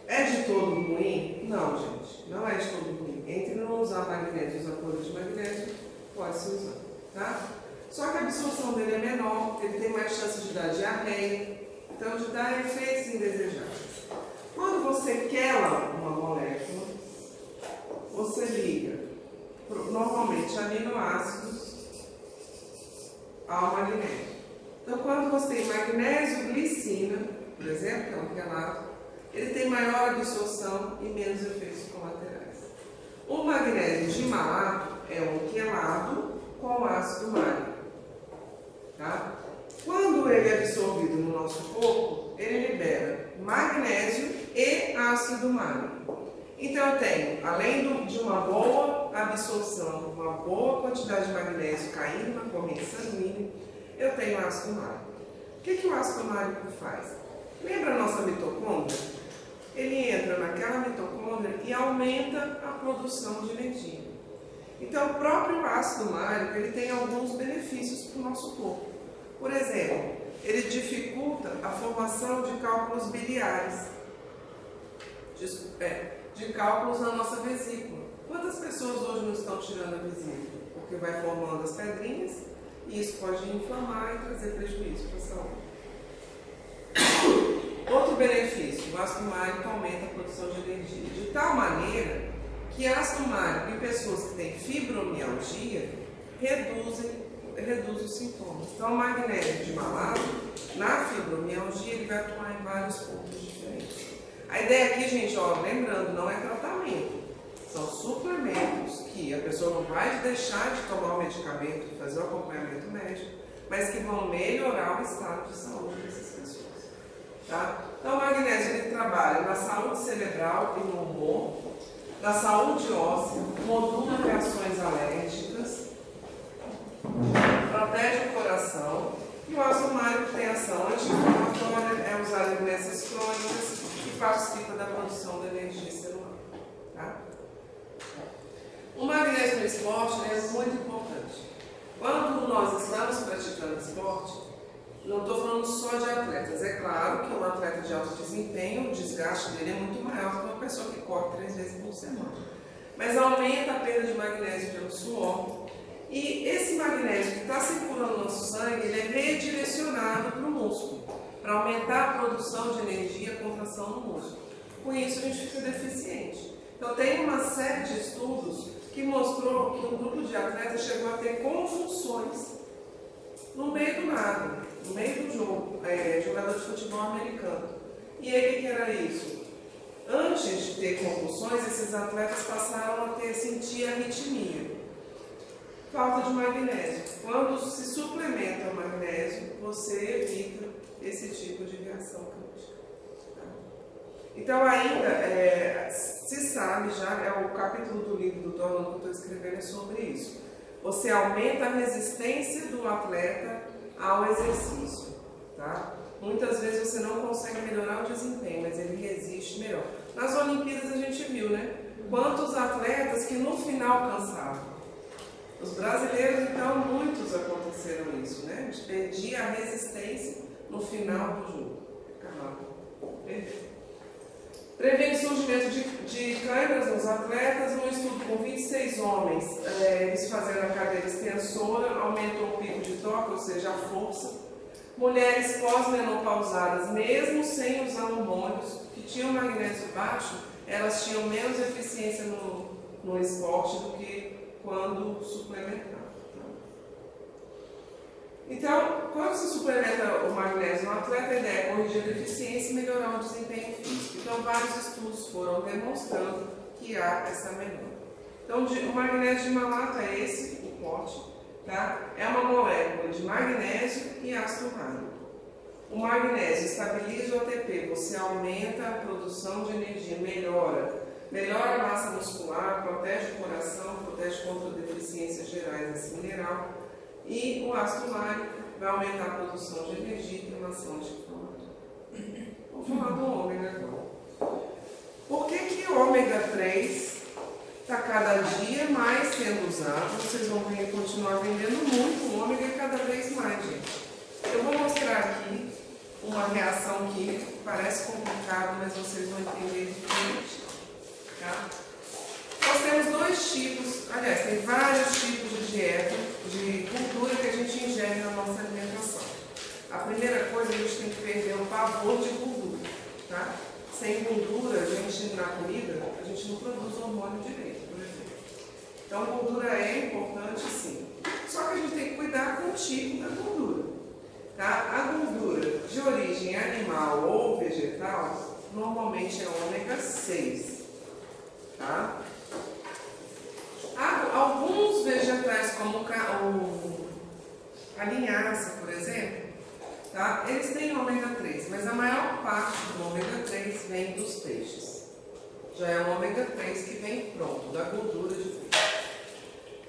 É de todo ruim? Não, gente. Não é de todo ruim. Entre não usar magnésio e usar cloreto de magnésio, pode se usar, tá? Só que a absorção dele é menor, ele tem mais chance de dar diarreia, então de dar efeitos indesejáveis. Quando você quela uma molécula, você liga normalmente aminoácidos ao magnésio. Então, quando você tem magnésio glicina, por exemplo, que é um quelato, ele tem maior absorção e menos efeitos colaterais. O magnésio de malato é um quelado com ácido málico. Tá? Quando ele é absorvido no nosso corpo, ele libera magnésio e ácido málico. Então eu tenho, além de uma boa absorção, uma boa quantidade de magnésio caindo na corrente sanguínea, eu tenho ácido málico. O que o ácido málico faz? Lembra a nossa mitocôndria? Ele entra naquela mitocôndria e aumenta a produção de energia. Então, o próprio ácido málico ele tem alguns benefícios para o nosso corpo. Por exemplo, ele dificulta a formação de cálculos biliares, de cálculos na nossa vesícula. Quantas pessoas hoje não estão tirando a vesícula? Porque vai formando as pedrinhas e isso pode inflamar e trazer prejuízo para a saúde. Outro benefício, o ácido málico aumenta a produção de energia, de tal maneira que ácido málico em pessoas que têm fibromialgia reduzem reduz os sintomas. Então, o magnésio de malato, na fibromialgia, ele vai atuar em vários pontos diferentes. A ideia aqui, gente, ó, lembrando, não é tratamento. São suplementos que a pessoa não vai deixar de tomar o medicamento, de fazer o acompanhamento médico, mas que vão melhorar o estado de saúde dessas pessoas. Tá? Então, o magnésio ele trabalha na saúde cerebral e no humor, na saúde óssea, modula reações alérgicas, protege o coração, e o ácido málico tem ação anti-inflamatória, é usado em doenças crônicas e participa da produção de energia celular. Tá? O magnésio no esporte é muito importante. Quando nós estamos praticando esporte, não estou falando só de atletas. É claro que um atleta de alto desempenho, o desgaste dele é muito maior do que uma pessoa que corre 3 vezes por semana. Mas aumenta a perda de magnésio pelo suor. E esse magnésio que está circulando no nosso sangue, ele é redirecionado para o músculo, para aumentar a produção de energia e a contração no músculo. Com isso, a gente fica deficiente. Então, tem uma série de estudos que mostrou que um grupo de atletas chegou a ter convulsões no meio do nada, no meio do jogo, jogador de futebol americano. E aí, o que era isso? Antes de ter convulsões, esses atletas passaram a sentir arritmia. Falta de magnésio. Quando se suplementa o magnésio, você evita esse tipo de reação crítica. Então, ainda se sabe, já é o capítulo do livro do Torlando que eu estou escrevendo sobre isso. Você aumenta a resistência do atleta ao exercício. Tá? Muitas vezes você não consegue melhorar o desempenho, mas ele resiste melhor. Nas Olimpíadas a gente viu, né? Quantos atletas que no final cansavam. Os brasileiros, então, muitos aconteceram isso, né? A gente perdia a resistência no final do jogo. Previne o surgimento de câimbras nos atletas. Um estudo com 26 homens, eles fazendo a cadeira extensora, aumentou o pico de toque, ou seja, a força. Mulheres pós-menopausadas, mesmo sem usar hormônios, que tinham magnésio baixo, elas tinham menos eficiência no esporte do que quando suplementavam. Então, quando se suplementa o magnésio no atleta, a ideia é corrigir a deficiência e melhorar o desempenho físico. Então, vários estudos foram demonstrando que há essa melhora. Então, o magnésio de malato é esse, o pote, tá? É uma molécula de magnésio e ácido málico. O magnésio estabiliza o ATP, você aumenta a produção de energia, melhora a massa muscular, protege o coração, protege contra deficiências gerais nesse mineral. E o ácido málico vai aumentar a produção de energia e uma ação anti-inflamatória. Vamos falar do ômega agora. Por que o ômega 3 está cada dia mais sendo usado? Vocês vão continuar vendendo muito o ômega cada vez mais, gente. Eu vou mostrar aqui uma reação química que parece complicado, mas vocês vão entender diferente. Tá? Nós temos 2 tipos, aliás, tem vários tipos de dieta, de gordura que a gente ingere na nossa alimentação. A primeira coisa, a gente tem que perder o pavor de gordura. Tá? Sem gordura, a gente, na comida, a gente não produz hormônio direito, por exemplo. Então, gordura é importante, sim. Só que a gente tem que cuidar com o tipo da gordura. Tá? A gordura de origem animal ou vegetal, normalmente é ômega 6. Tá? Alguns vegetais, como a linhaça, por exemplo, tá? Eles têm ômega 3, mas a maior parte do ômega 3 vem dos peixes. Já é o ômega 3 que vem pronto, da gordura de peixe.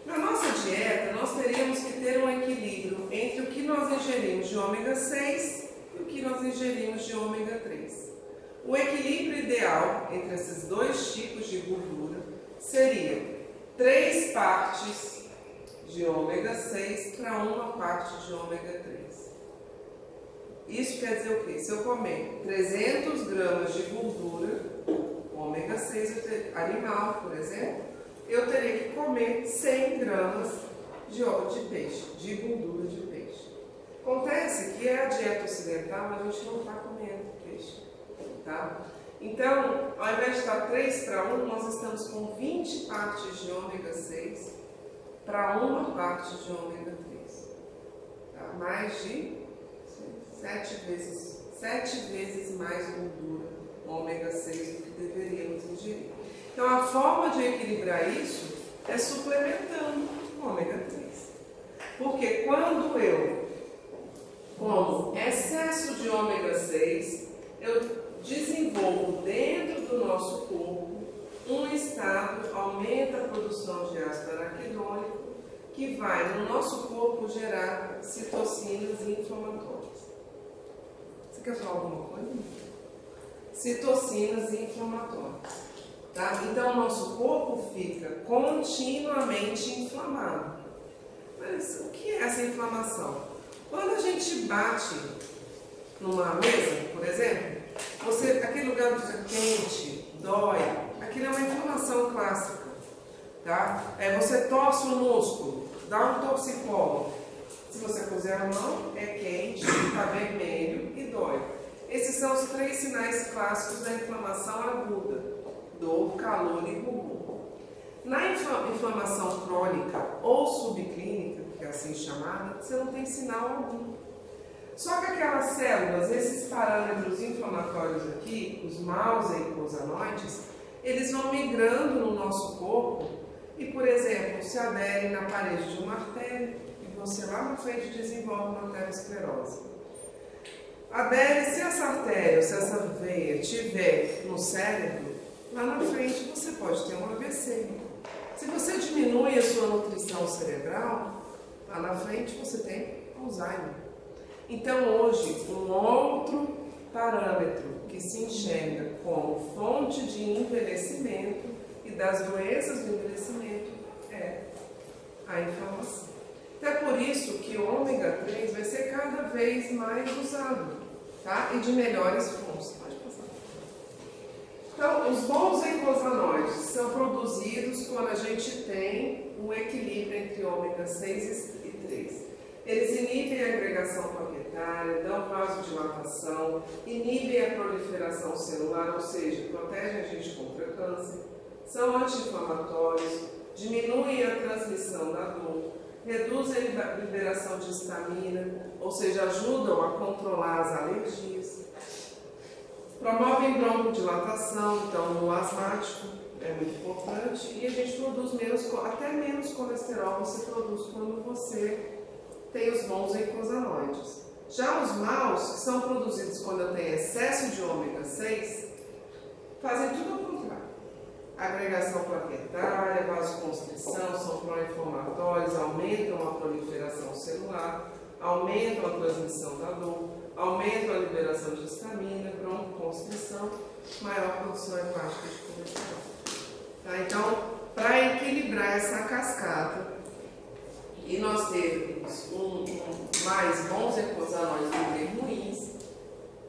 Na nossa dieta, nós teríamos que ter um equilíbrio entre o que nós ingerimos de ômega 6 e o que nós ingerimos de ômega 3. O equilíbrio ideal entre esses 2 tipos de gordura seria 3 partes de ômega 6 para 1 parte de ômega 3. Isso quer dizer o quê? Se eu comer 300 gramas de gordura, ômega 6 animal, por exemplo, eu teria que comer 100 gramas de peixe, de gordura de peixe. Acontece que a dieta ocidental, a gente não está comendo peixe. Tá? Então, ao invés de estar 3 para 1, nós estamos com 20 partes de ômega 6 para 1 parte de ômega 3. mais de 7 vezes mais gordura, ômega 6, do que deveríamos ingerir. Então, a forma de equilibrar isso é suplementando o ômega 3. Porque quando eu como excesso de ômega 6, eu desenvolvo dentro do nosso corpo um estado, aumenta a produção de ácido araquidônico, que vai no nosso corpo gerar citocinas inflamatórias. Você quer falar alguma coisa? Citocinas inflamatórias. Tá? Então, o nosso corpo fica continuamente inflamado. Mas o que é essa inflamação? Quando a gente bate numa mesa, por exemplo, aquele lugar fica quente, dói, aquilo é uma inflamação clássica. Tá? Você torce o músculo, dá um torcicolo. Se você puser a mão, é quente, está vermelho e dói. Esses são os 3 sinais clássicos da inflamação aguda: dor, calor e rubor. Na inflamação crônica ou subclínica, que é assim chamada, você não tem sinal algum. Só que aquelas células, esses parâmetros inflamatórios aqui, os maus eicosanoides, eles vão migrando no nosso corpo e, por exemplo, se aderem na parede de uma artéria e você lá na frente desenvolve uma arteriosclerose. Adere-se essa artéria, se essa veia estiver no cérebro, lá na frente você pode ter um AVC. Se você diminui a sua nutrição cerebral, lá na frente você tem Alzheimer. Então hoje, um outro parâmetro que se enxerga como fonte de envelhecimento e das doenças do envelhecimento é a inflamação. Então é por isso que o ômega 3 vai ser cada vez mais usado, tá? E de melhores fontes. Pode passar. Então, os bons eicosanoides são produzidos quando a gente tem um equilíbrio entre ômega 6 e 3. Eles inibem a agregação plaquetária, dão vasodilatação, inibem a proliferação celular, ou seja, protegem a gente contra câncer, são anti-inflamatórios, diminuem a transmissão da dor, reduzem a liberação de histamina, ou seja, ajudam a controlar as alergias, promovem broncodilatação, então no asmático é muito importante, e a gente produz até menos colesterol você produz quando você tem os bons eicosanoides. Já os maus, que são produzidos quando eu tenho excesso de ômega 6, fazem tudo ao contrário. Agregação plaquetária, vasoconstrição, são pró-inflamatórios, aumentam a proliferação celular, aumentam a transmissão da dor, aumentam a liberação de histamina, broncoconstrição, maior produção hepática de colesterol. Tá? Então, para equilibrar essa cascata e nós termos mais bons eicosanoides do que ruins,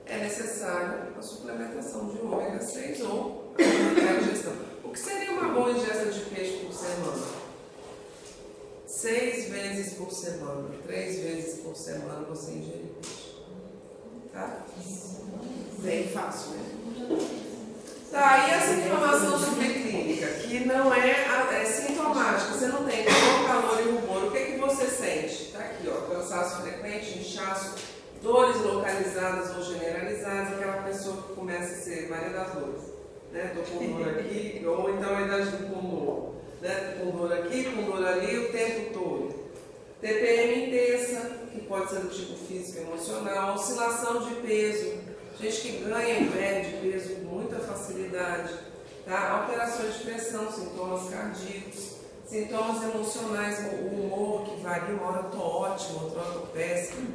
é necessário a suplementação de ômega 6 ou a ingestão. O que seria uma boa ingesta de peixe por semana? 6 vezes por semana, 3 vezes por semana você ingerir peixe. Tá? Bem fácil, né? Tá, e essa inflamação subclínica, que não é sintomática, você não tem dor, calor e rubor, o que você sente? Tá aqui, ó, cansaço frequente, inchaço, dores localizadas ou generalizadas, aquela pessoa que começa a ser Maria das Dores, né? Tô com dor aqui, ou então a idade do pulmão, né? Com dor aqui, com dor ali o tempo todo. TPM intensa, que pode ser do tipo físico e emocional, oscilação de peso, gente que ganha e perde peso com muita facilidade, tá? Alterações de pressão, sintomas cardíacos, sintomas emocionais, o humor que varia, uma hora eu estou ótimo, outra hora eu estou péssimo,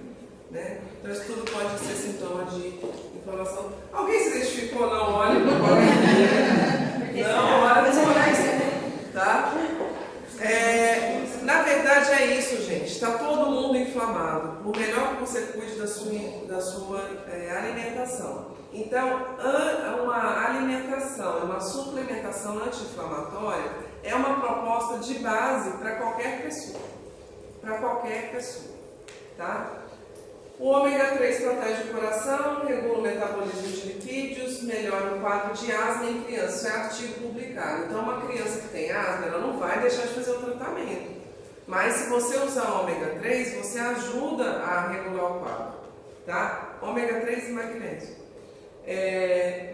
né? Então isso tudo pode ser sintoma de inflamação. Alguém se identificou? Não, olha para o coleguinha. Não, olha para o coleguinha. Tá? Na verdade é isso, gente. Está todo mundo inflamado. Por melhor que você cuide da sua alimentação. Então, uma alimentação, uma suplementação anti-inflamatória é uma proposta de base para qualquer pessoa. Para qualquer pessoa. Tá? O ômega 3 protege o coração, regula o metabolismo de lipídios, melhora o quadro de asma em crianças. Isso é artigo publicado. Então, uma criança que tem asma, ela não vai deixar de fazer o tratamento. Mas se você usar ômega 3, você ajuda a regular o quadro, tá? Ômega 3 e magnésio.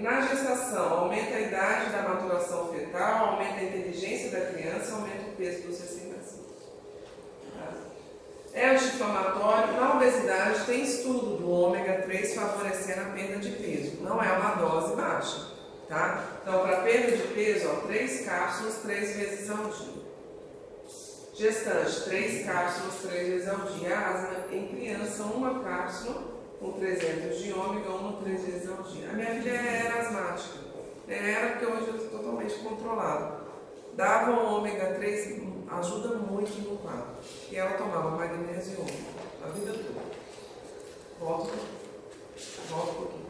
Na gestação, aumenta a idade da maturação fetal, aumenta a inteligência da criança, aumenta o peso dos recém-nascidos. Tá? É anti-inflamatório. Na obesidade, tem estudo do ômega 3 favorecendo a perda de peso. Não é uma dose baixa. Tá? Então, para perda de peso, 3 cápsulas 3 vezes ao dia. Gestante, 3 cápsulas 3 vezes ao dia. Asma em criança, 1 cápsula com 300 de ômega, 3 vezes ao dia. A minha filha era asmática, era porque hoje eu estou totalmente controlada. Dava o ômega 3, ajuda muito no quadro. E ela tomava magnésio e ômega a vida toda. Volta um pouquinho.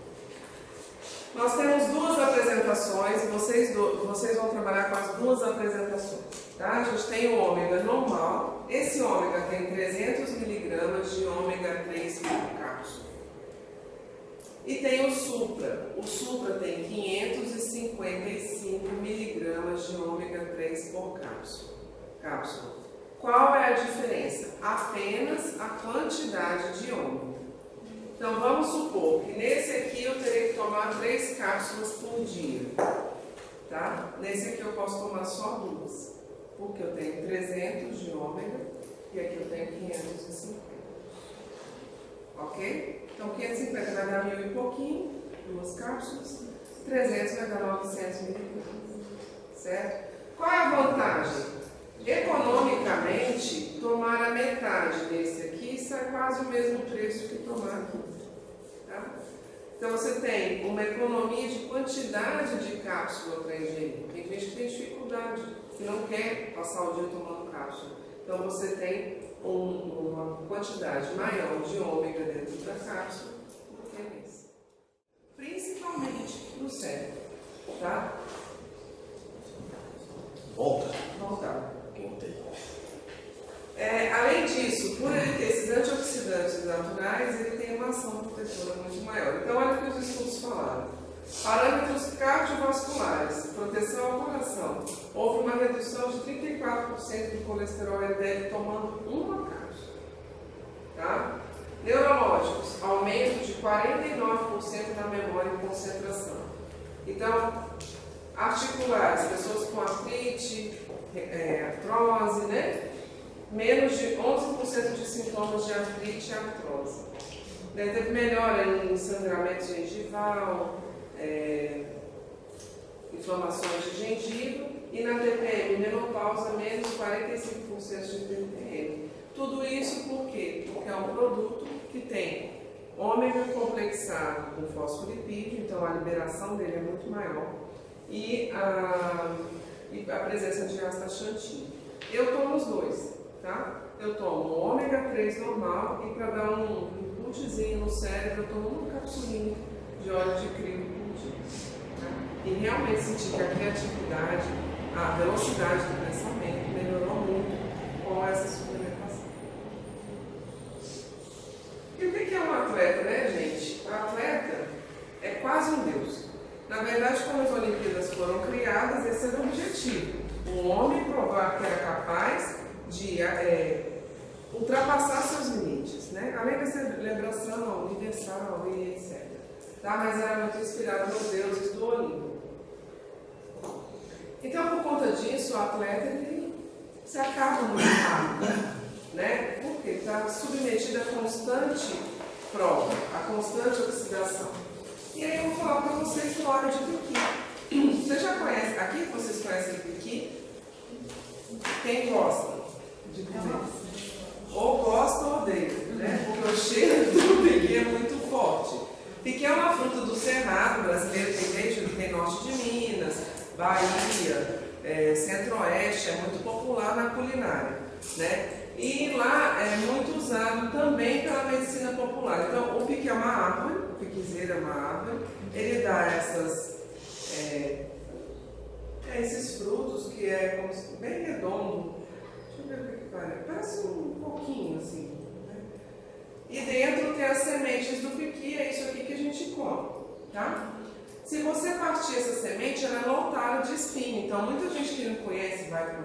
Nós temos 2 apresentações, vocês vão trabalhar com as 2 apresentações. Tá? A gente tem o ômega normal, esse ômega tem 300 mg de ômega 3 por cápsula. E tem o supra tem 555 mg de ômega 3 por cápsula. Qual é a diferença? Apenas a quantidade de ômega. Então vamos supor que nesse aqui eu teria que tomar 3 cápsulas por dia. Tá? Nesse aqui eu posso tomar só 2, porque eu tenho 300 de ômega e aqui eu tenho 550. Ok? Então 550 vai dar 1000 e pouquinho, 2 cápsulas, 300 vai dar 900 miligramas. Certo? Qual é a vantagem? Economicamente, tomar a metade desse aqui sai quase o mesmo preço que tomar aqui. Tá? Então você tem uma economia de quantidade de cápsula para ingerir. Tem gente que tem dificuldade, que não quer passar o dia tomando cápsula. Então você tem uma quantidade maior de ômega dentro da cápsula do que esse. Principalmente no cérebro. Tá? Voltar. Além disso, por ele ter esses antioxidantes naturais, ele tem uma ação protetora muito maior. Então, olha o que os estudos falaram. Parâmetros cardiovasculares, proteção ao coração. Houve uma redução de 34% do colesterol LDL tomando 1 cápsula. Tá? Neurológicos, aumento de 49% na memória e concentração. Então, articulares, pessoas com artrite, artrose, né? Menos de 11% de sintomas de artrite e artrose. Teve melhora em sangramento gengival, inflamações de gengiva e na TPM menopausa menos 45% de TPM. Tudo isso por quê? Porque é um produto que tem ômega complexado com fosfolipídio, então a liberação dele é muito maior, e a presença de astaxantina. Eu tomo os 2, tá? Eu tomo o ômega 3 normal e para dar um inputzinho no cérebro eu tomo uma capsulinha de óleo de crivo por dia. Tá? E realmente senti que a criatividade, a velocidade do pensamento melhorou muito com essa suplementação. E o que é um atleta, né, gente? O atleta é quase um deus. Na verdade, quando as Olimpíadas foram criadas, esse era o objetivo. O homem provar que era capaz de ultrapassar seus limites, né? Além da celebração universal e etc. Tá? Mas era muito inspirado nos deuses do Olimpo. Então, por conta disso, o atleta ele se acaba muito rápido, né? Porque está submetido a constante prova, a constante oxidação. E aí eu vou falar para vocês do óleo de piqui. Você já conhece, aqui vocês conhecem o piqui? Quem gosta de comer? Ou gosta ou odeia, né? Porque o cheiro do piqui é muito forte. Piqui é uma fruta do cerrado brasileiro, tem norte de Minas, Bahia, centro-oeste, é muito popular na culinária, né? E lá é muito usado também pela medicina popular. Então, o piqui é uma árvore, o piquizeiro é uma árvore, ele dá esses frutos que é como se, bem redondo. Deixa eu ver o que parece. Parece um pouquinho assim. Né? E dentro tem as sementes do piqui, é isso aqui que a gente come, tá? Se você partir essa semente, ela é lotada de espinho. Então, muita gente que não conhece, vai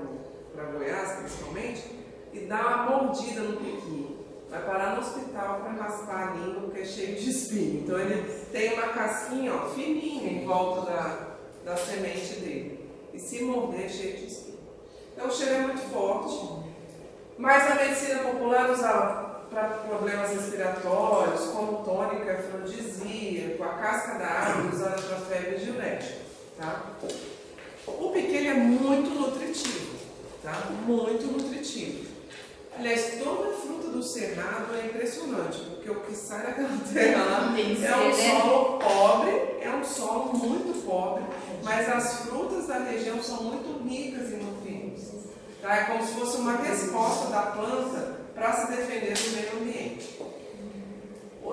para Goiás principalmente, e dá uma mordida no piqui, vai parar no hospital para raspar a língua porque é cheio de espinho. Então ele tem uma casquinha, ó, fininha em volta da semente dele. E se morder, é cheio de espinho. Então o cheiro é muito forte, mas a medicina popular usava para problemas respiratórios, como tônica afrodisíaco, a casca da árvore usada para febre diurética. Tá? O piqui é muito nutritivo, tá? Muito nutritivo. Aliás, toda a fruta do cerrado é impressionante, porque o que sai daquela terra lá é um solo pobre, é um solo muito pobre, mas as frutas da região são muito ricas em nutrientes. Tá? É como se fosse uma resposta da planta para se defender do meio ambiente.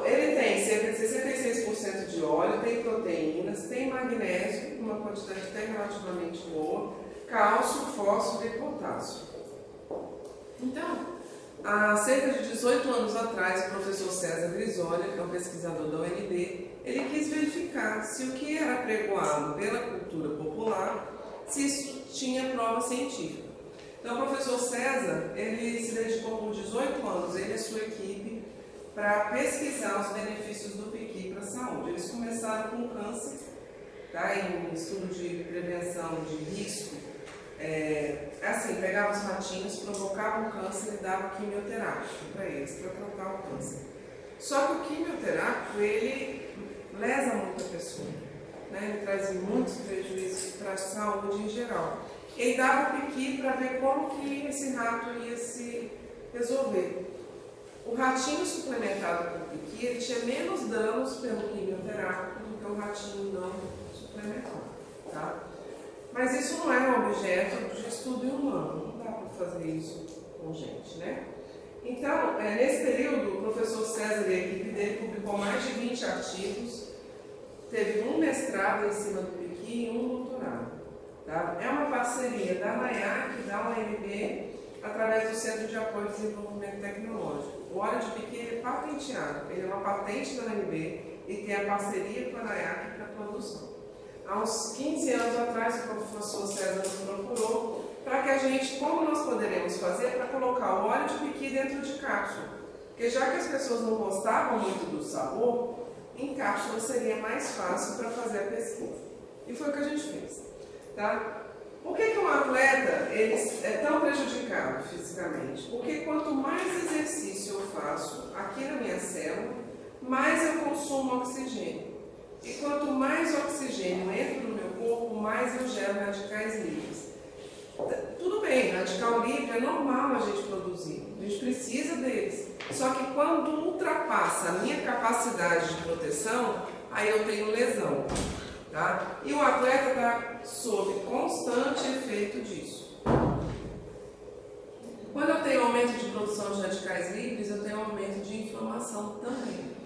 Ele tem cerca de 66% de óleo, tem proteínas, tem magnésio, uma quantidade até relativamente boa, cálcio, fósforo e potássio. Então, há cerca de 18 anos atrás, o professor César Grisoli, que é um pesquisador da UNB, ele quis verificar se o que era pregoado pela cultura popular, se isso tinha prova científica. Então, o professor César, ele se dedicou por 18 anos, ele e a sua equipe, para pesquisar os benefícios do piqui para a saúde. Eles começaram com câncer, tá? Em estudo de prevenção de risco. Assim, pegavam os ratinhos, provocavam câncer e davam quimioterápico para eles, para tratar o câncer. Só que o quimioterápico, ele lesa muito a pessoa, né? Ele traz muitos prejuízos para a saúde em geral. Ele dava o piqui para ver como que esse rato ia se resolver. O ratinho suplementado com piqui, ele tinha menos danos pelo quimioterápico do que o ratinho não suplementado, tá? Mas isso não é um objeto de estudo humano, não dá para fazer isso com gente, né? Então, nesse período, o professor César e a equipe dele publicou mais de 20 artigos, teve um mestrado em cima do piqui e um doutorado. Tá? É uma parceria da NAIAC, da UNB, através do Centro de Apoio ao Desenvolvimento Tecnológico. O óleo de piqui é patenteado, ele é uma patente da UNB e tem a parceria com a NAIAC para a produção. Há uns 15 anos atrás, o professor César nos procurou para que a gente, como nós poderemos fazer para colocar o óleo de piqui dentro de cápsula. Porque já que as pessoas não gostavam muito do sabor, em cápsula seria mais fácil para fazer a pesquisa. E foi o que a gente fez. Tá? Por que um atleta ele é tão prejudicado fisicamente? Porque quanto mais exercício eu faço aqui na minha célula, mais eu consumo oxigênio. E quanto mais oxigênio entra no meu corpo, mais eu gero radicais livres. Tudo bem, radical livre é normal a gente produzir, a gente precisa deles. Só que quando ultrapassa a minha capacidade de proteção, aí eu tenho lesão. Tá? E o atleta está sob constante efeito disso. Quando eu tenho aumento de produção de radicais livres, eu tenho aumento de inflamação também.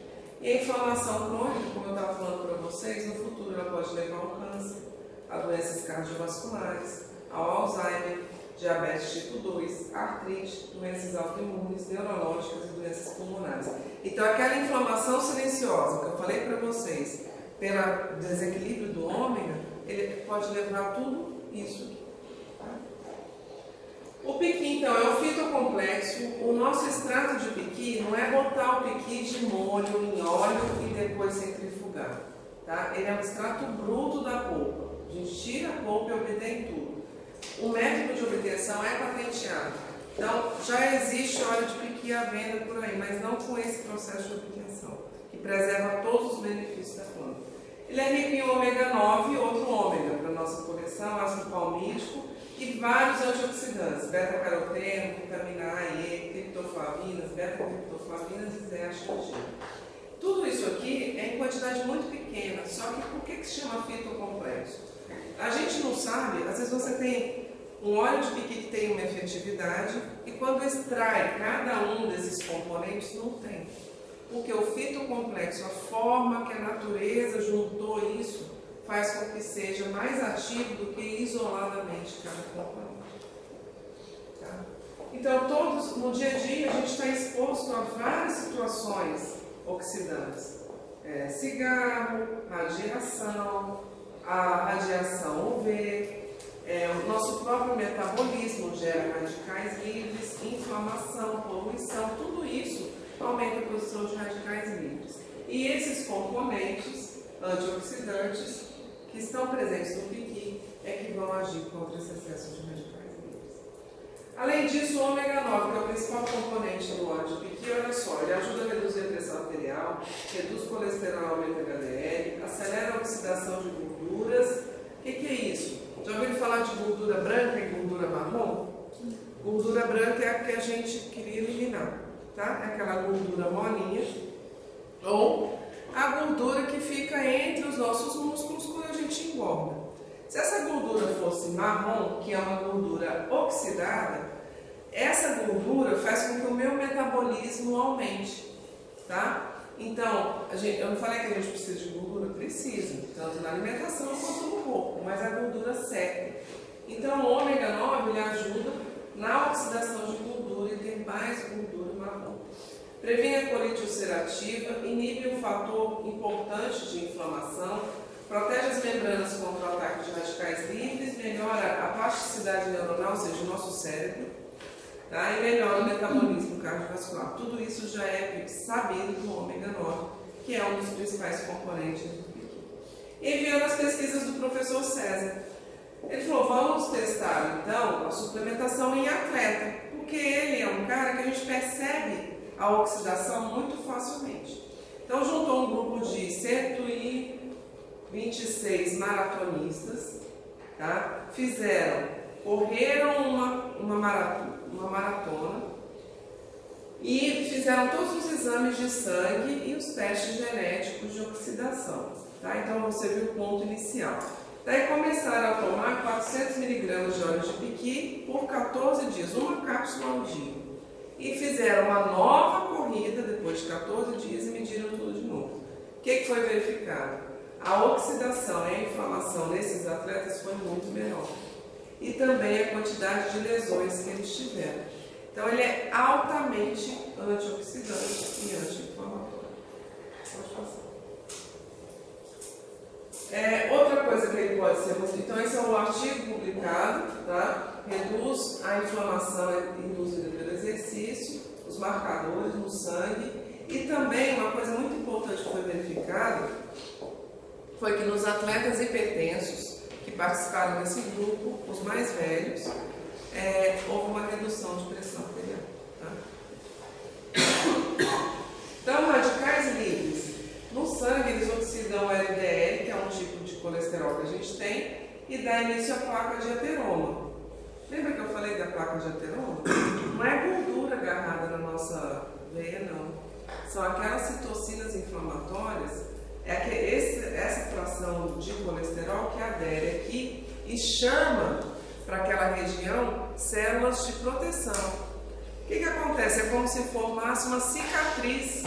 E a inflamação crônica, como eu estava falando para vocês, no futuro ela pode levar ao câncer, a doenças cardiovasculares, ao Alzheimer, diabetes tipo 2, artrite, doenças autoimunes, neurológicas e doenças pulmonares. Então aquela inflamação silenciosa que eu falei para vocês, pelo desequilíbrio do ômega, ele pode levar a tudo isso aqui. Tá? O piqui, então, é um fitocomplexo. O nosso extrato de piqui não é botar o piqui de molho em óleo e depois centrifugar. Tá? Ele é um extrato bruto da polpa. A gente tira a polpa e obtém tudo. O método de obtenção é patenteado. Então, já existe óleo de piqui à venda por aí, mas não com esse processo de obtenção, que preserva todos os benefícios da planta. Ele é rico em ômega 9 e outro ômega para a nossa coleção, ácido palmítico e vários antioxidantes, beta-caroteno, vitamina A e E, triptoflavinas, beta-triptoflavinas e zeaxantina. Tudo isso aqui é em quantidade muito pequena, só que por que se chama fitocomplexo? A gente não sabe, às vezes você tem um óleo de piqui que tem uma efetividade e quando extrai cada um desses componentes não tem. Porque o fitocomplexo, a forma que a natureza juntou isso, faz com que seja mais ativo do que isoladamente cada componente. Tá? Então, no dia a dia, a gente está exposto a várias situações oxidantes. Cigarro, radiação, a radiação UV, o nosso próprio metabolismo, gera radicais livres, inflamação, poluição, tudo isso aumenta a produção de radicais livres. E esses componentes antioxidantes que estão presentes no piqui é que vão agir contra esse excesso de radicais livres. Além disso, o ômega 9, que é o principal componente do óleo de piqui, olha só, ele ajuda a reduzir a pressão arterial, reduz colesterol, aumenta HDL, acelera a oxidação de gorduras. O que é isso? Já ouviram falar de gordura branca e gordura marrom? Gordura branca é a que a gente queria eliminar, tá? É aquela gordura molinha, ou a gordura que fica entre os nossos músculos quando a gente engorda. Se essa gordura fosse marrom, que é uma gordura oxidada, essa gordura faz com que o meu metabolismo aumente, tá? Então, eu não falei que a gente precisa de gordura? Precisa, tanto na alimentação quanto no corpo, mas a gordura seca. Então, o ômega 9 ele ajuda na oxidação de gordura e tem mais gordura marrom. Previne a colite ulcerativa, inibe um fator importante de inflamação, protege as membranas contra o ataque de radicais livres, melhora a plasticidade neuronal, ou seja, o nosso cérebro, tá? E melhora o metabolismo cardiovascular. Tudo isso já é sabido do ômega 9, que é um dos principais componentes do piqui. Enviando as pesquisas do professor César. Ele falou, vamos testar então a suplementação em atleta, porque ele é um cara que a gente percebe a oxidação muito facilmente. Então juntou um grupo de 126 maratonistas, tá? Correram uma maratona e fizeram todos os exames de sangue e os testes genéticos de oxidação, tá? Então você viu o ponto inicial. Daí começaram a tomar 400 mg de óleo de piqui por 14 dias, uma cápsula ao dia. E fizeram uma nova corrida depois de 14 dias e mediram tudo de novo. O que foi verificado? A oxidação e a inflamação nesses atletas foi muito menor. E também a quantidade de lesões que eles tiveram. Então ele é altamente antioxidante e anti-inflamatório. Pode passar. Outra coisa que ele pode ser muito... Então esse é um artigo publicado, tá? Reduz a inflamação induzida pelo exercício, os marcadores no sangue. E também uma coisa muito importante que foi verificada foi que nos atletas hipertensos que participaram desse grupo, os mais velhos, houve uma redução de pressão arterial. Tá? Então, radicais livres. No sangue, eles oxidam o LDL, que é um tipo de colesterol que a gente tem, e dá início à placa de ateroma. Lembra que eu falei da placa de ateroma? Não é gordura agarrada na nossa veia, não. São aquelas citocinas inflamatórias, essa fração de colesterol que adere aqui e chama para aquela região células de proteção. O que acontece? É como se formasse uma cicatriz.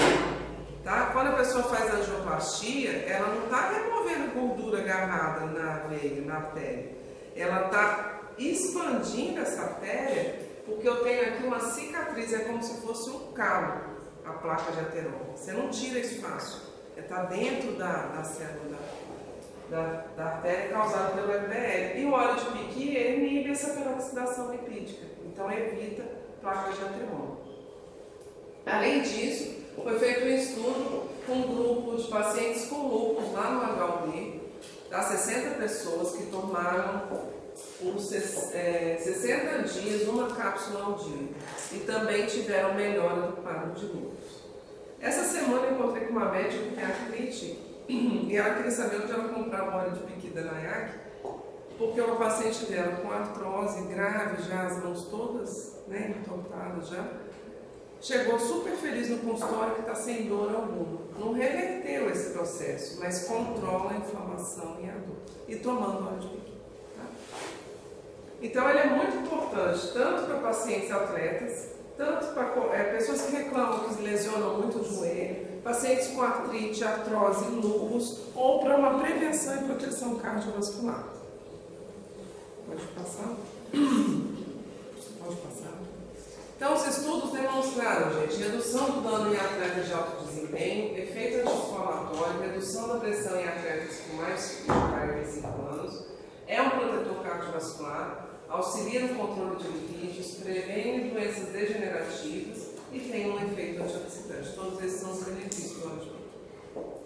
Tá? Quando a pessoa faz angioplastia, ela não está removendo gordura agarrada na veia, na artéria. Ela está expandindo essa artéria porque eu tenho aqui uma cicatriz, é como se fosse um calo, a placa de ateroma. Você não tira isso fácil, está dentro da célula da artéria causada pelo LDL. E o óleo de piqui inibe essa peroxidação lipídica, então evita placas de ateroma. Além disso, foi feito um estudo com um grupo de pacientes com lúpus lá no HUD, tá? 60 pessoas que tomaram por 60 dias uma cápsula ao dia e também tiveram melhora do quadro de lúpus. Essa semana eu encontrei com uma médica que tem artrite e ela queria saber onde ela comprava óleo de piqui da NAIAC, porque uma paciente dela com artrose grave, já as mãos todas, né, entortadas já, chegou super feliz no consultório que está sem dor alguma. Não reverteu esse processo, mas controla a inflamação e a dor. E tomando óleo de piqui. Tá? Então ele é muito importante, tanto para pacientes atletas, tanto para pessoas que reclamam que se lesionam muito o joelho, pacientes com artrite, artrose, lúpus, ou para uma prevenção e proteção cardiovascular. Pode passar? Pode passar. Então, os estudos demonstraram, gente, redução do dano em atletas de alto desempenho, efeito anti-inflamatório, redução da pressão em atletas com mais de 45 anos, é um protetor cardiovascular cardiovascular, auxilia no controle de lipídios, previne doenças degenerativas e tem um efeito antioxidante. Todos esses são os benefícios do óleo de coco.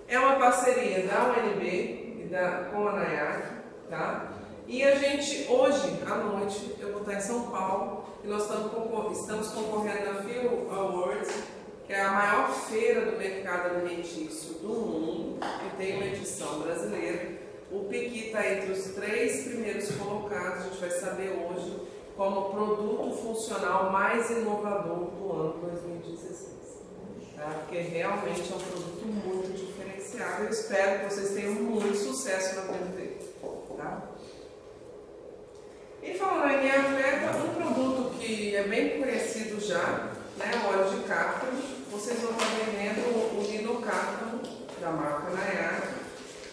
É uma parceria da UNB e com a NAIAC, tá? E a gente, hoje à noite, eu vou estar em São Paulo e nós estamos concorrendo à Phil Awards, que é a maior feira do mercado alimentício do mundo, que tem uma edição brasileira. O Piqui está entre os 3 primeiros colocados. A gente vai saber hoje como produto funcional mais inovador do ano 2016. Tá? Porque realmente é um produto muito diferenciado. Eu espero que vocês tenham muito sucesso na venda dele. Tá? E falando em atleta, um produto que é bem conhecido já, né, o óleo de cártamo. Vocês vão estar vendendo o linocártamo da marca NAIAC,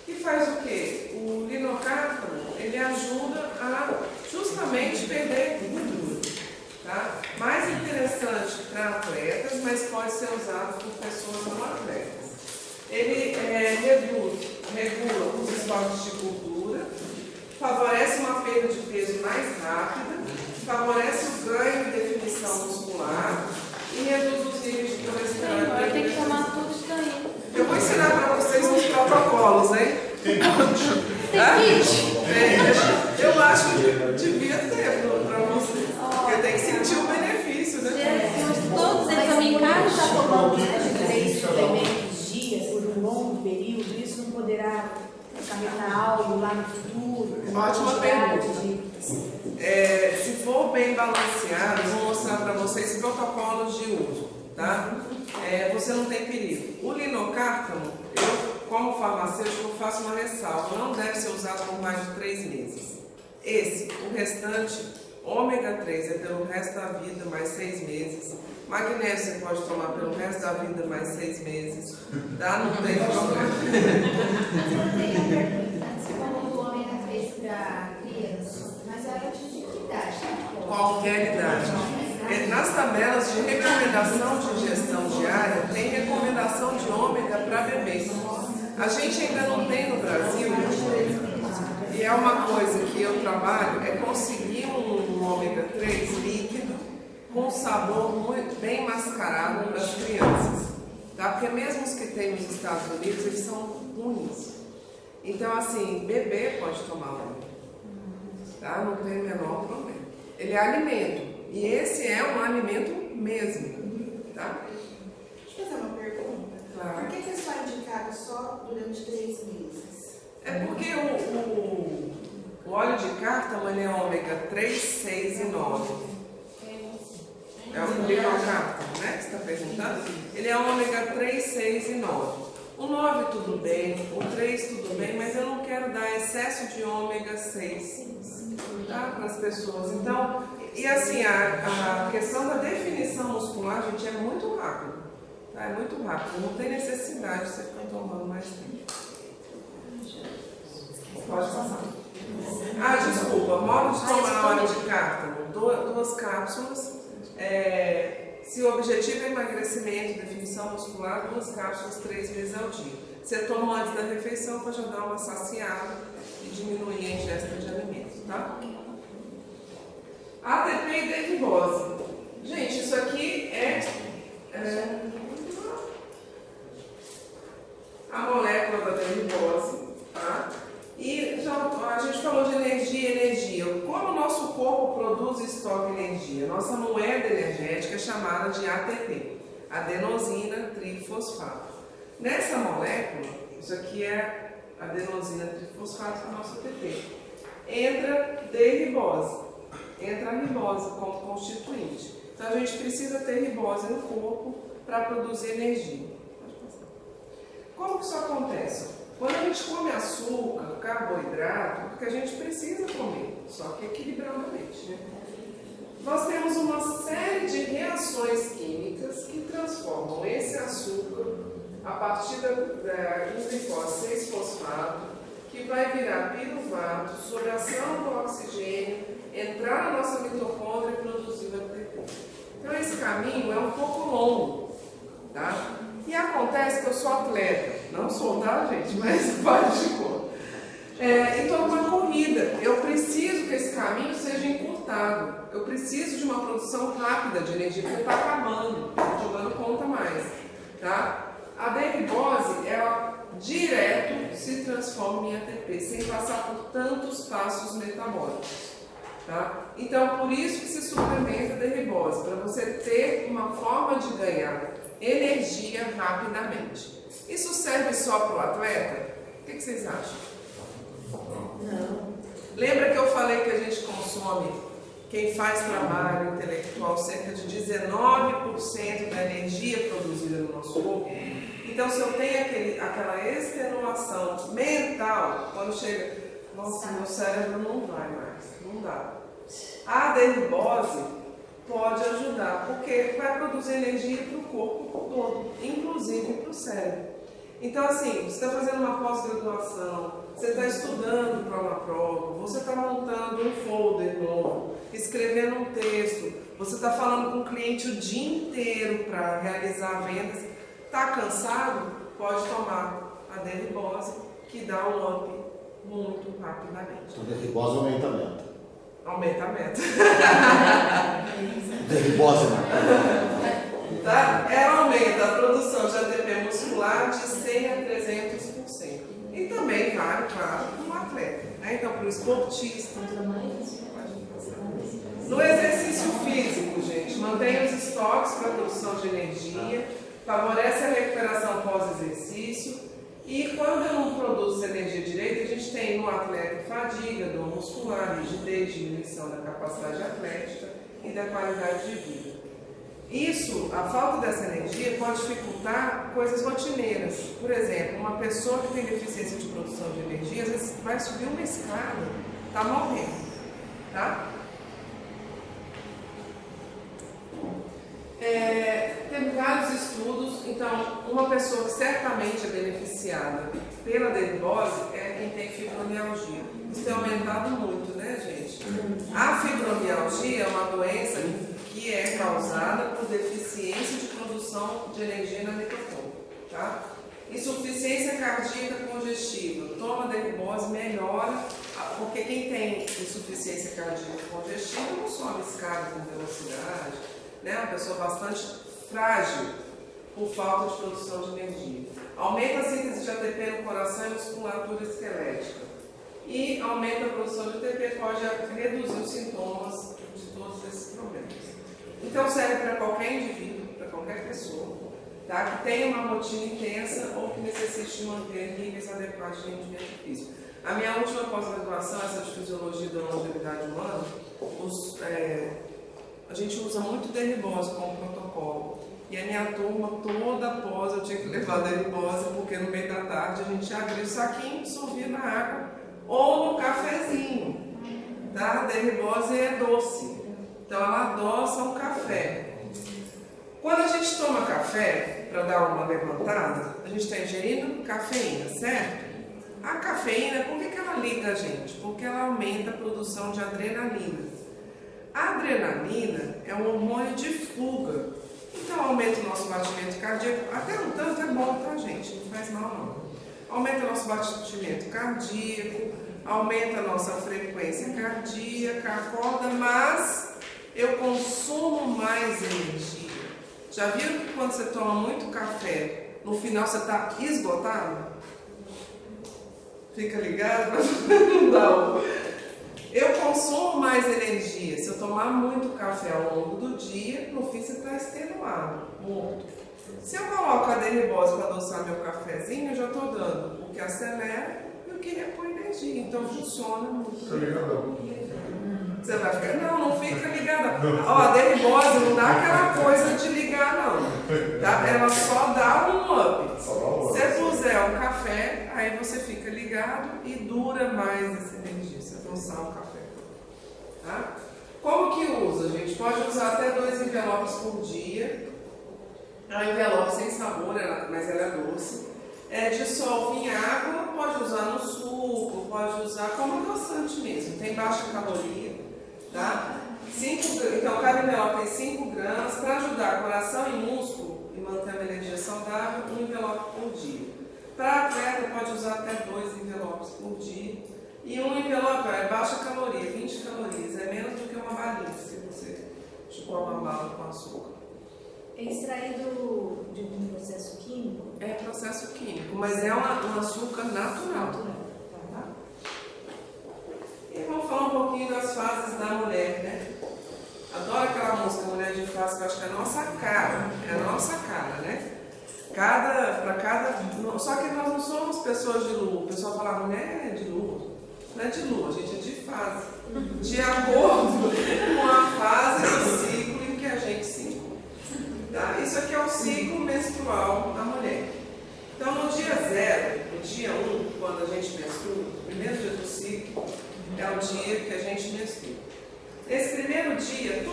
que faz o quê? O linocártamo, ele ajuda a justamente perder gordura, tá? Mais interessante para atletas, mas pode ser usado por pessoas não atletas. Ele regula os estoques de gordura, favorece uma perda de peso mais rápida, favorece o ganho de definição muscular e reduz os níveis de colesterol. Eu tenho que tomar tudo isso daí. Eu vou ensinar para vocês uns protocolos, hein? Tem kit? Eu acho que devia ter para vocês. Porque tem que sentir o benefício, né? Todos eles estão em casa. Está tomando 3 suplementos dias por um longo período, isso não poderá acarretar algo lá no futuro? Ótima pergunta. Se for bem balanceado, eu vou mostrar para vocês protocolos de uso, tá? Você não tem perigo. O linocártamo, eu, como farmacêutico, faço uma ressalva. Não deve ser usado por mais de 3 meses. O restante, ômega 3 é pelo resto da vida, mais 6 meses. Magnésio você pode tomar pelo resto da vida, mais 6 meses. Tá? Não tem problema. Você falou do ômega 3 para criança, mas a partir de que idade? Qualquer idade. Nas tabelas de recomendação de ingestão diária, tem recomendação de ômega para bebês. A gente ainda não tem no Brasil, e é uma coisa que eu trabalho, é conseguir um ômega 3 líquido com sabor muito bem mascarado para as crianças. Tá? Porque mesmo os que tem nos Estados Unidos, eles são ruins. Então, assim, bebê pode tomar ômega. Tá? Não tem o menor problema. Ele é alimento. E esse é um alimento mesmo. Tá? Deixa eu fazer uma pergunta. Claro. Por que é só indicado só durante 3 meses? É porque o óleo de cártamo ele é ômega 3, 6 e 9. É o linocártamo, né? Que você está perguntando? Ele é ômega 3, 6 e 9. O 9 tudo bem, o 3 tudo bem, mas eu não quero dar excesso de ômega 6, tá? Para as pessoas. Então, e assim, a questão da definição muscular, gente, é muito rápido. Tá? É muito rápido, não tem necessidade de você ficar tomando mais tempo. Pode passar. Desculpa, modo de tomar óleo de cártamo, 2 cápsulas. Se o objetivo é emagrecimento, definição muscular, 2 cápsulas 3 vezes ao dia. Você toma antes da refeição para já dar uma saciada e diminuir a ingesta de alimentos, tá? ATP e derivose. Gente, isso aqui é a molécula da derivose, tá? E a gente falou de energia. Como o nosso corpo produz e estoca energia? Nossa moeda energética é chamada de ATP, adenosina trifosfato. Nessa molécula, isso aqui é adenosina trifosfato, o nosso ATP. Entra derribose, entra a ribose como constituinte. Então a gente precisa ter ribose no corpo para produzir energia. Como que isso acontece? Quando a gente come açúcar, carboidrato, porque a gente precisa comer, só que equilibradamente, né? Nós temos uma série de reações químicas que transformam esse açúcar a partir da glicose 6-fosfato, que vai virar piruvato, sob a ação do oxigênio, entrar na nossa mitocôndria e produzir o ATP. Então esse caminho é um pouco longo, tá? E acontece que eu sou atleta, não sou, tá, gente? Mas faz de conta. Então, uma corrida, eu preciso caminho seja encurtado. Eu preciso de uma produção rápida de energia, porque está acabando, não conta mais. Tá? A derribose, ela direto se transforma em ATP, sem passar por tantos passos metabólicos. Tá? Então, por isso que se suplementa a derribose, para você ter uma forma de ganhar energia rapidamente. Isso serve só para o atleta? O que vocês acham? Não. Lembra que eu falei que a gente consome, quem faz trabalho intelectual, cerca de 19% da energia produzida no nosso corpo? Então, se eu tenho aquela extenuação mental, quando chega, nossa, meu cérebro não vai mais, não dá. A derribose pode ajudar, porque vai produzir energia para o corpo todo, inclusive para o cérebro. Então, assim, você está fazendo uma pós-graduação, você está estudando para uma prova, você está montando um folder novo, escrevendo um texto, você está falando com o cliente o dia inteiro para realizar vendas. Está cansado? Pode tomar a derribose, que dá um up muito rapidamente. A derribose aumenta a meta. Aumenta a meta. Derribose não. Tá? Ela aumenta a produção de ATP muscular de 100 a 300%. E também vale, claro, para um atleta. Né? Então, para o esportista. No exercício físico, gente, mantém os estoques para a produção de energia, favorece a recuperação pós-exercício. E quando eu não produzo energia direita, a gente tem no atleta fadiga, dor muscular, rigidez, diminuição da capacidade atlética e da qualidade de vida. Isso, a falta dessa energia pode dificultar coisas rotineiras. Por exemplo, uma pessoa que tem deficiência de produção de energia, às vezes vai subir uma escada, está morrendo. Tá? Tem vários estudos, então uma pessoa que certamente é beneficiada pela derribose é quem tem fibromialgia. Isso tem aumentado muito, né, gente? A fibromialgia é uma doença que é causada por deficiência de produção de energia na mitocôndria, tá? Insuficiência cardíaca congestiva. Toma derribose, melhora, porque quem tem insuficiência cardíaca congestiva não sobe escada com velocidade, né? Uma pessoa bastante frágil por falta de produção de energia. Aumenta a síntese de ATP no coração e musculatura esquelética. E aumenta a produção de ATP, pode reduzir os sintomas de todos esses problemas. Então serve para qualquer indivíduo, para qualquer pessoa, tá? Que tenha uma rotina intensa ou que necessite manter níveis adequados de rendimento físico. A minha última pós-graduação, essa de fisiologia da longevidade humana, a gente usa muito derribose como protocolo. E a minha turma, toda após, eu tinha que levar derribose, porque no meio da tarde a gente abria o saquinho e dissolvia na água ou no cafezinho. Tá? A derribose é doce, então ela adoça um café. Quando a gente toma café, para dar uma levantada, a gente está ingerindo cafeína, certo? A cafeína, por que ela liga a gente? Porque ela aumenta a produção de adrenalina. A adrenalina é um hormônio de fuga, então aumenta o nosso batimento cardíaco, até um tanto é bom pra gente, não faz mal não. Aumenta o nosso batimento cardíaco, aumenta a nossa frequência cardíaca, acorda, mas eu consumo mais energia. Já viram que quando você toma muito café, no final você está esgotado? Fica ligado? Não dá. Eu consumo mais energia. Se eu tomar muito café ao longo do dia, no fim você está extenuado, morto. Se eu coloco a derribose para adoçar meu cafezinho, eu já estou dando o que acelera e o que repõe energia. Então funciona muito. Fica ligadão. Você vai ficar, não fica ligada. Ó, a derribose não dá aquela coisa de ligar, não. Tá? Ela só dá um up. Se você puser um café, aí você fica ligado e dura mais essa energia. Você adoçar o café. Tá? Como que usa, gente? Pode usar até 2 envelopes por dia. É um envelope sem sabor, mas ela é doce. Dissolve em água, pode usar no suco, pode usar como adoçante mesmo. Tem baixa caloria. Tá? Então, cada envelope tem 5 gramas para ajudar coração e músculo e manter uma energia saudável, 1 envelope por dia. Para atleta, pode usar até 2 envelopes por dia. E um envelope é baixa caloria, 20 calorias. ou uma bala com açúcar. É extraído de algum processo químico? É processo químico, mas é um açúcar natural. Tá. E vamos falar um pouquinho das fases da mulher, né? Adoro aquela música Mulher de Fase, que eu acho que é a nossa cara. É a nossa cara, né? Só que nós não somos pessoas de lua. O pessoal fala, mulher é de lua. Não é de lua, a gente é de fase. De acordo com a fase do ciclo em que a gente se encontra. Tá? Isso aqui é o ciclo menstrual da mulher. Então, no dia 0, no dia 1, quando a gente menstrua, o primeiro dia do ciclo, é o dia que a gente menstrua. Nesse primeiro dia, tudo